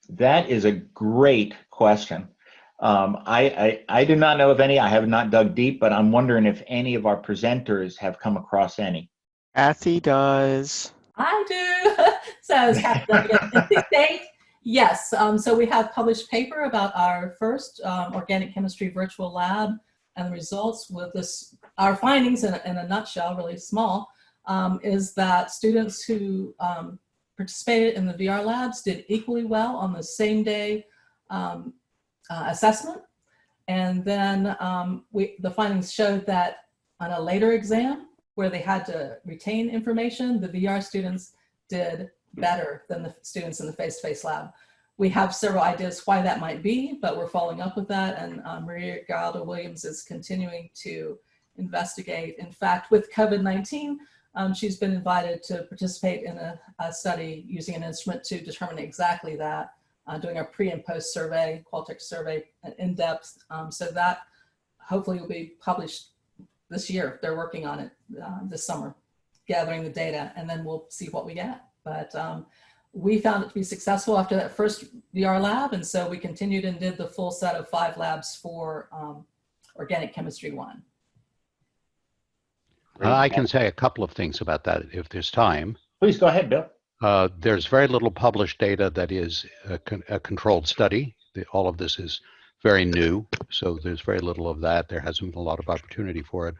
That is a great question. I do not know of any. I have not dug deep, but I'm wondering if any of our presenters have come across any. Kathy does. I do. So NC State, yes. So we have published paper about our first organic chemistry virtual lab, and the results with this, our findings in a nutshell, really small, is that students who participated in the VR labs did equally well on the same day assessment. And then the findings showed that on a later exam where they had to retain information, the VR students did better than the students in the face-to-face lab. We have several ideas why that might be, but we're following up with that. And Maria Galdo-Williams is continuing to investigate. In fact, with COVID-19, she's been invited to participate in a study using an instrument to determine exactly that, doing a pre and post survey, Qualtrics survey in depth. So that hopefully will be published this year. They're working on it this summer, gathering the data, and then we'll see what we get. But we found it to be successful after that first VR lab. And so we continued and did the full set of 5 labs for Organic Chemistry 1. I can say a couple of things about that if there's time. Please go ahead, Bill. There's very little published data that is a controlled study. All of this is very new, so there's very little of that. There hasn't been a lot of opportunity for it.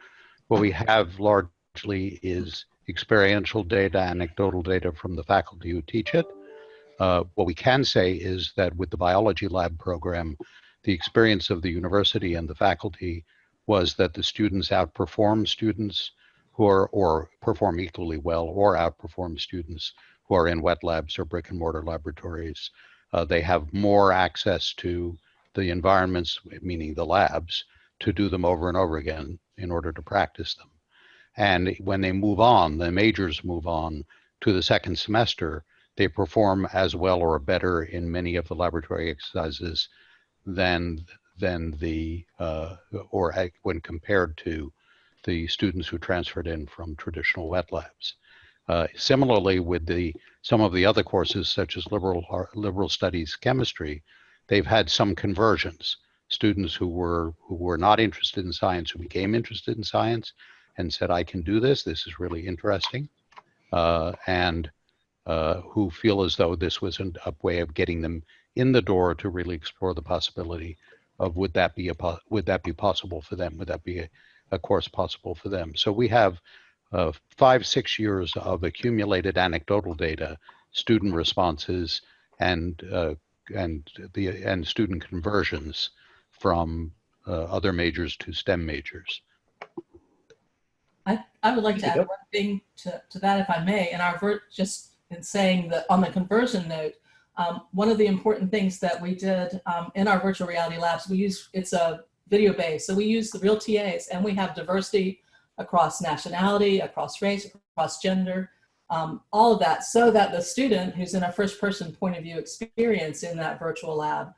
What we have largely is experiential data, anecdotal data from the faculty who teach it. What we can say is that with the biology lab program, the experience of the university and the faculty was that the students outperform students who are, or perform equally well, or outperform students who are in wet labs or brick and mortar laboratories. They have more access to the environments, meaning the labs, to do them over and over again in order to practice them. And when they move on, the majors move on to the second semester, they perform as well or better in many of the laboratory exercises than when compared to the students who transferred in from traditional wet labs. Similarly, with some of the other courses, such as liberal studies chemistry, they've had some conversions. Students who were not interested in science, who became interested in science and said, I can do this, this is really interesting. And who feel as though this was a way of getting them in the door to really explore the possibility of would that be possible for them? Would that be a course possible for them? So we have 5-6 years of accumulated anecdotal data, student responses, and student conversions from other majors to STEM majors. I would like to add one thing to that, if I may. And just in saying that on the conversion note, one of the important things that we did in our virtual reality labs, it's a video based, so we use the real TAs, and we have diversity across nationality, across race, across gender, all of that, so that the student who's in a first person point of view experience in that virtual lab,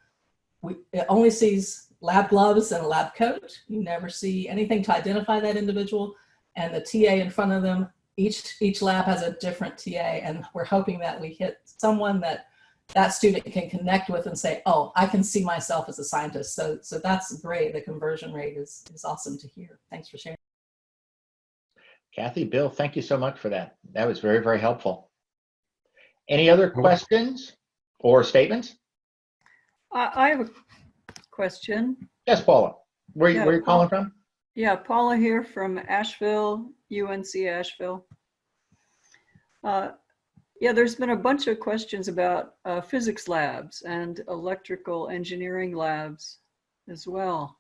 it only sees lab gloves and a lab coat. You never see anything to identify that individual, and the TA in front of them, each lab has a different TA, and we're hoping that we hit someone that student can connect with and say, oh, I can see myself as a scientist. So that's great. The conversion rate is awesome to hear. Thanks for sharing. Kathy, Bill, thank you so much for that. That was very, very helpful. Any other questions or statements? I have a question. Yes, Paula. Where are you calling from? Yeah, Paula here from Asheville, UNC Asheville. Yeah, there's been a bunch of questions about physics labs and electrical engineering labs as well.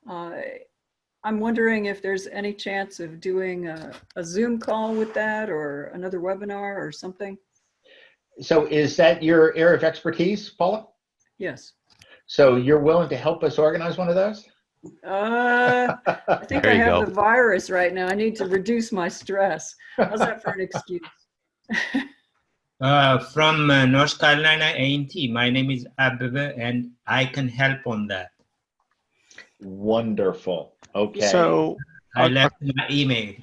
I'm wondering if there's any chance of doing a Zoom call with that, or another webinar or something. So is that your area of expertise, Paula? Yes. So you're willing to help us organize one of those? I think I have the virus right now. I need to reduce my stress. How's that for an excuse? From North Carolina A&T. My name is Abebe, and I can help on that. Wonderful. Okay. So I left my email.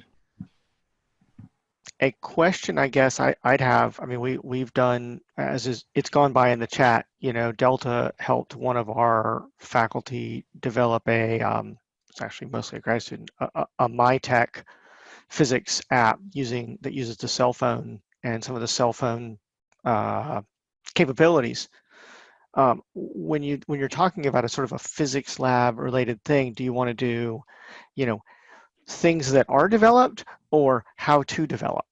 A question I guess I'd have, I mean, we've done, it's gone by in the chat, you know, Delta helped one of our faculty develop it's actually mostly a grad student, a MyTech physics app that uses the cell phone and some of the cell phone capabilities. When you're talking about a sort of a physics lab related thing, do you want to do, you know, things that are developed or how to develop?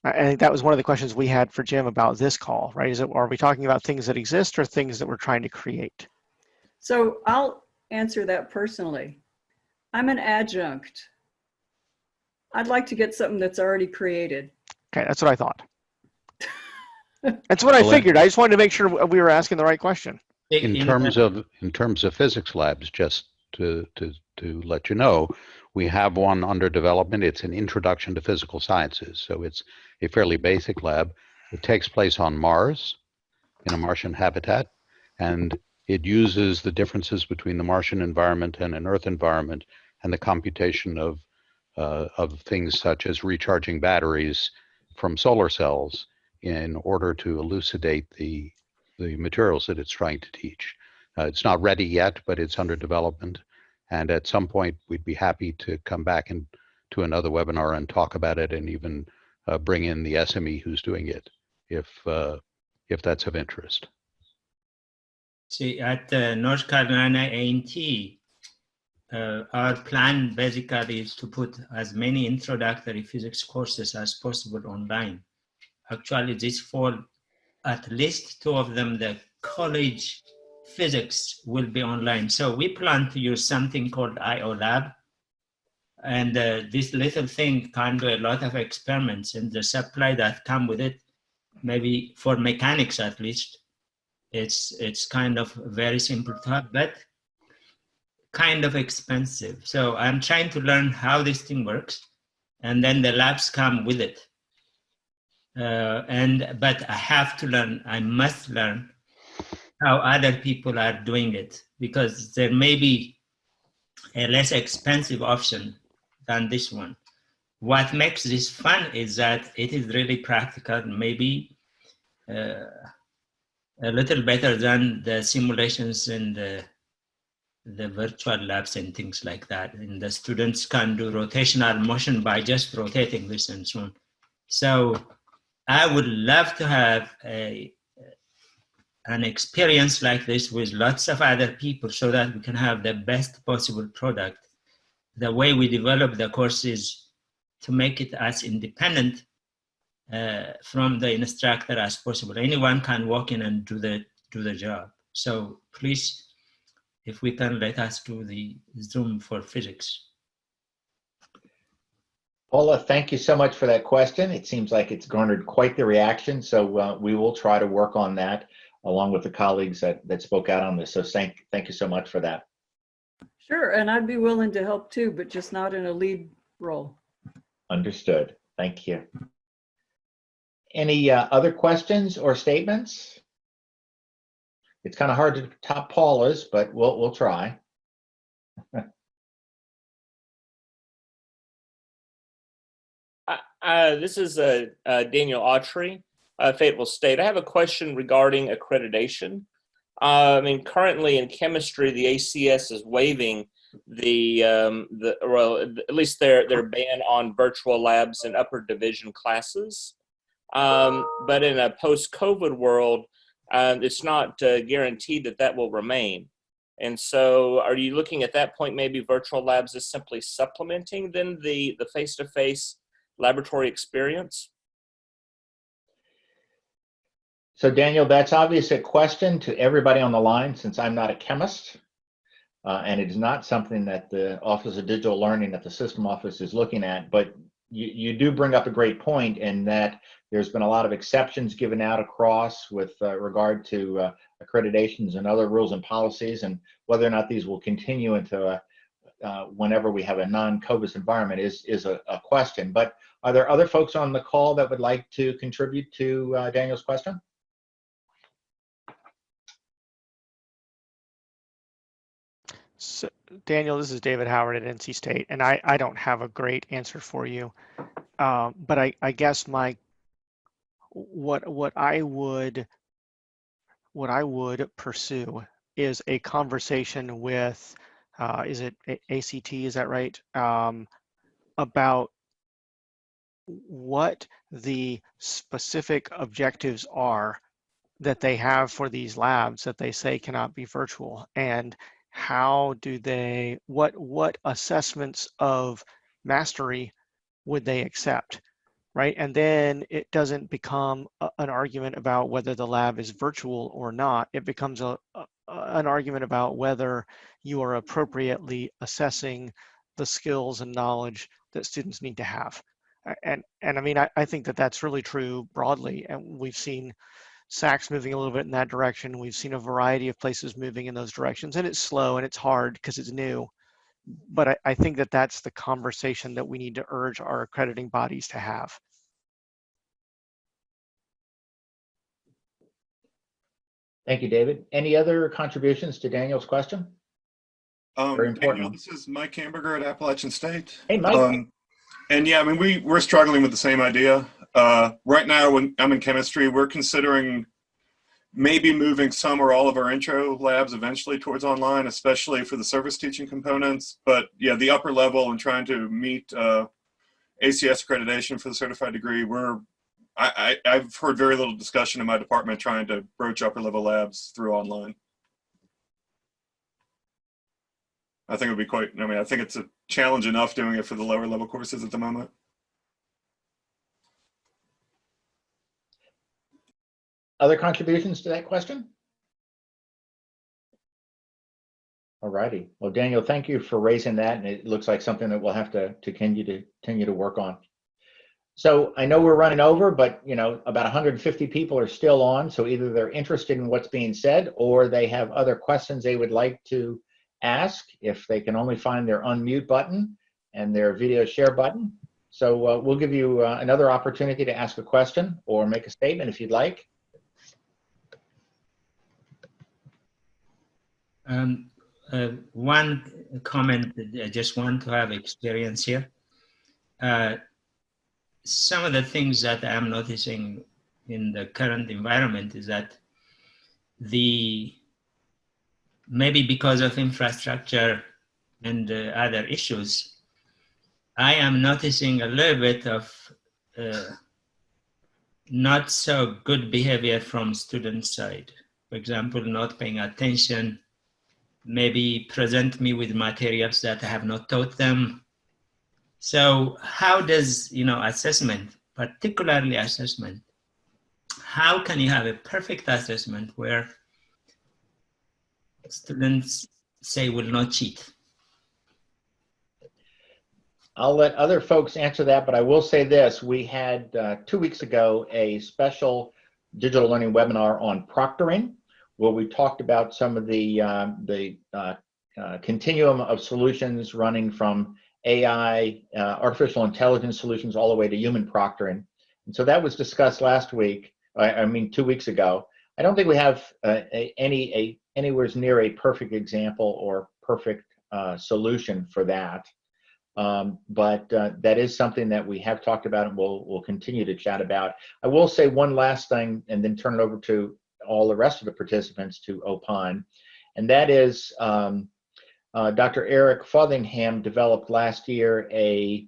I think that was one of the questions we had for Jim about this call, right? Are we talking about things that exist or things that we're trying to create? So I'll answer that personally. I'm an adjunct. I'd like to get something that's already created. Okay, that's what I thought. That's what I figured. I just wanted to make sure we were asking the right question. In terms of physics labs, just to let you know, we have one under development. It's an introduction to physical sciences. So it's a fairly basic lab. It takes place on Mars, in a Martian habitat, and it uses the differences between the Martian environment and an Earth environment and the computation of things such as recharging batteries from solar cells in order to elucidate the materials that it's trying to teach. It's not ready yet, but it's under development. And at some point, we'd be happy to come back to another webinar and talk about it, and even bring in the SME who's doing it, if that's of interest. See, at North Carolina A&T, our plan basically is to put as many introductory physics courses as possible online. Actually, this fall, at least 2 of them, the college physics will be online. So we plan to use something called IO Lab. And this little thing can do a lot of experiments, and the supply that come with it, maybe for mechanics at least, it's kind of very simple to have, but kind of expensive. So I'm trying to learn how this thing works, and then the labs come with it. But I have to learn, I must learn how other people are doing it, because there may be a less expensive option than this one. What makes this fun is that it is really practical, maybe a little better than the simulations in the virtual labs and things like that. And the students can do rotational motion by just rotating this and so on. So I would love to have an experience like this with lots of other people so that we can have the best possible product. The way we develop the courses to make it as independent from the instructor as possible. Anyone can walk in and do the job. So please, if we can, let us do the Zoom for physics. Paula, thank you so much for that question. It seems like it's garnered quite the reaction, so we will try to work on that along with the colleagues that spoke out on this. So thank you so much for that. Sure, and I'd be willing to help too, but just not in a lead role. Understood. Thank you. Any other questions or statements? It's kind of hard to top Paula's, but we'll try. This is Daniel Autry, Fayetteville State. I have a question regarding accreditation. I mean, currently in chemistry, the ACS is waiving well, at least their ban on virtual labs in upper division classes. But in a post-COVID world, it's not guaranteed that will remain. And so are you looking at that point, maybe virtual labs is simply supplementing then the face-to-face laboratory experience? So Daniel, that's obviously a question to everybody on the line since I'm not a chemist. And it is not something that the Office of Digital Learning at the System Office is looking at, but you do bring up a great point in that there's been a lot of exceptions given out across with regard to accreditations and other rules and policies, and whether or not these will continue into whenever we have a non-COVID environment is a question. But are there other folks on the call that would like to contribute to Daniel's question? So, Daniel, this is David Howard at NC State, and I don't have a great answer for you, but I guess what I would pursue is a conversation with is it ACT, is that right? About what the specific objectives are that they have for these labs that they say cannot be virtual, and how do they, what assessments of mastery would they accept, right? And then it doesn't become an argument about whether the lab is virtual or not. It becomes an argument about whether you are appropriately assessing the skills and knowledge that students need to have. And I mean, I think that that's really true broadly, and we've seen SACS moving a little bit in that direction. We've seen a variety of places moving in those directions, and it's slow and it's hard because it's new. But I think that that's the conversation that we need to urge our accrediting bodies to have. Thank you, David. Any other contributions to Daniel's question? Very important. Daniel, this is Mike Hamburger at Appalachian State. Hey, Mike. And yeah, I mean, we're struggling with the same idea. Right now, when I'm in chemistry, we're considering maybe moving some or all of our intro labs eventually towards online, especially for the service teaching components. But yeah, the upper level and trying to meet ACS accreditation for the certified degree, I've heard very little discussion in my department trying to broach upper level labs through online. I think it would be quite, I mean, I think it's a challenge enough doing it for the lower level courses at the moment. Other contributions to that question? All righty. Well, Daniel, thank you for raising that, and it looks like something that we'll have to continue to work on. So I know we're running over, but you know, about 150 people are still on, so either they're interested in what's being said or they have other questions they would like to ask. If they can only find their unmute button and their video share button. So we'll give you another opportunity to ask a question or make a statement if you'd like. One comment, I just want to have experience here. Some of the things that I'm noticing in the current environment is that maybe because of infrastructure and other issues, I am noticing a little bit of not so good behavior from student side. For example, not paying attention, maybe present me with materials that I have not taught them. So how does, assessment, particularly assessment, how can you have a perfect assessment where students say will not cheat? I'll let other folks answer that, but I will say this. We had 2 weeks ago a special digital learning webinar on proctoring, where we talked about some of the continuum of solutions running from AI, artificial intelligence solutions, all the way to human proctoring. And so that was discussed last week, 2 weeks ago. I don't think we have anywhere near a perfect example or perfect solution for that. But that is something that we have talked about and we'll continue to chat about. I will say one last thing and then turn it over to all the rest of the participants to opine. And that is Dr. Eric Frothingham developed last year a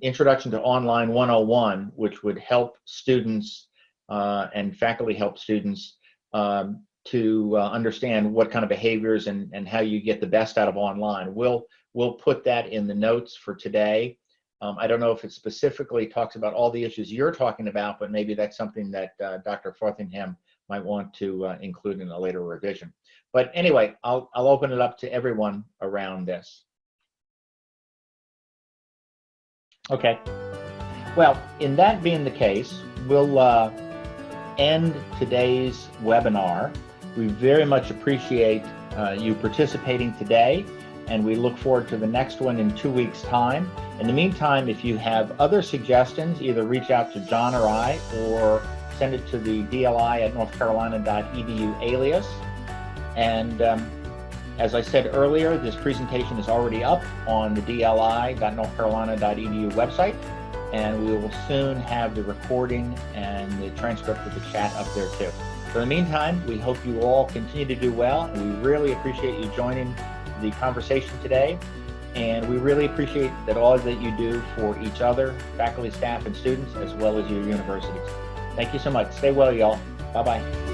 Introduction to Online 101, which would help students and faculty help students to understand what kind of behaviors and how you get the best out of online. We'll put that in the notes for today. I don't know if it specifically talks about all the issues you're talking about, but maybe that's something that Dr. Frothingham might want to include in a later revision. But anyway, I'll open it up to everyone around this. Okay. Well, in that being the case, we'll end today's webinar. We very much appreciate you participating today, and we look forward to the next one in 2 weeks' time. In the meantime, if you have other suggestions, either reach out to John or I, or send it to the dli@northcarolina.edu alias. And as I said earlier, this presentation is already up on the dli.northcarolina.edu website, and we will soon have the recording and the transcript of the chat up there too. So in the meantime, we hope you all continue to do well, and we really appreciate you joining the conversation today. And we really appreciate that all that you do for each other, faculty, staff, and students, as well as your universities. Thank you so much. Stay well, y'all. Bye-bye.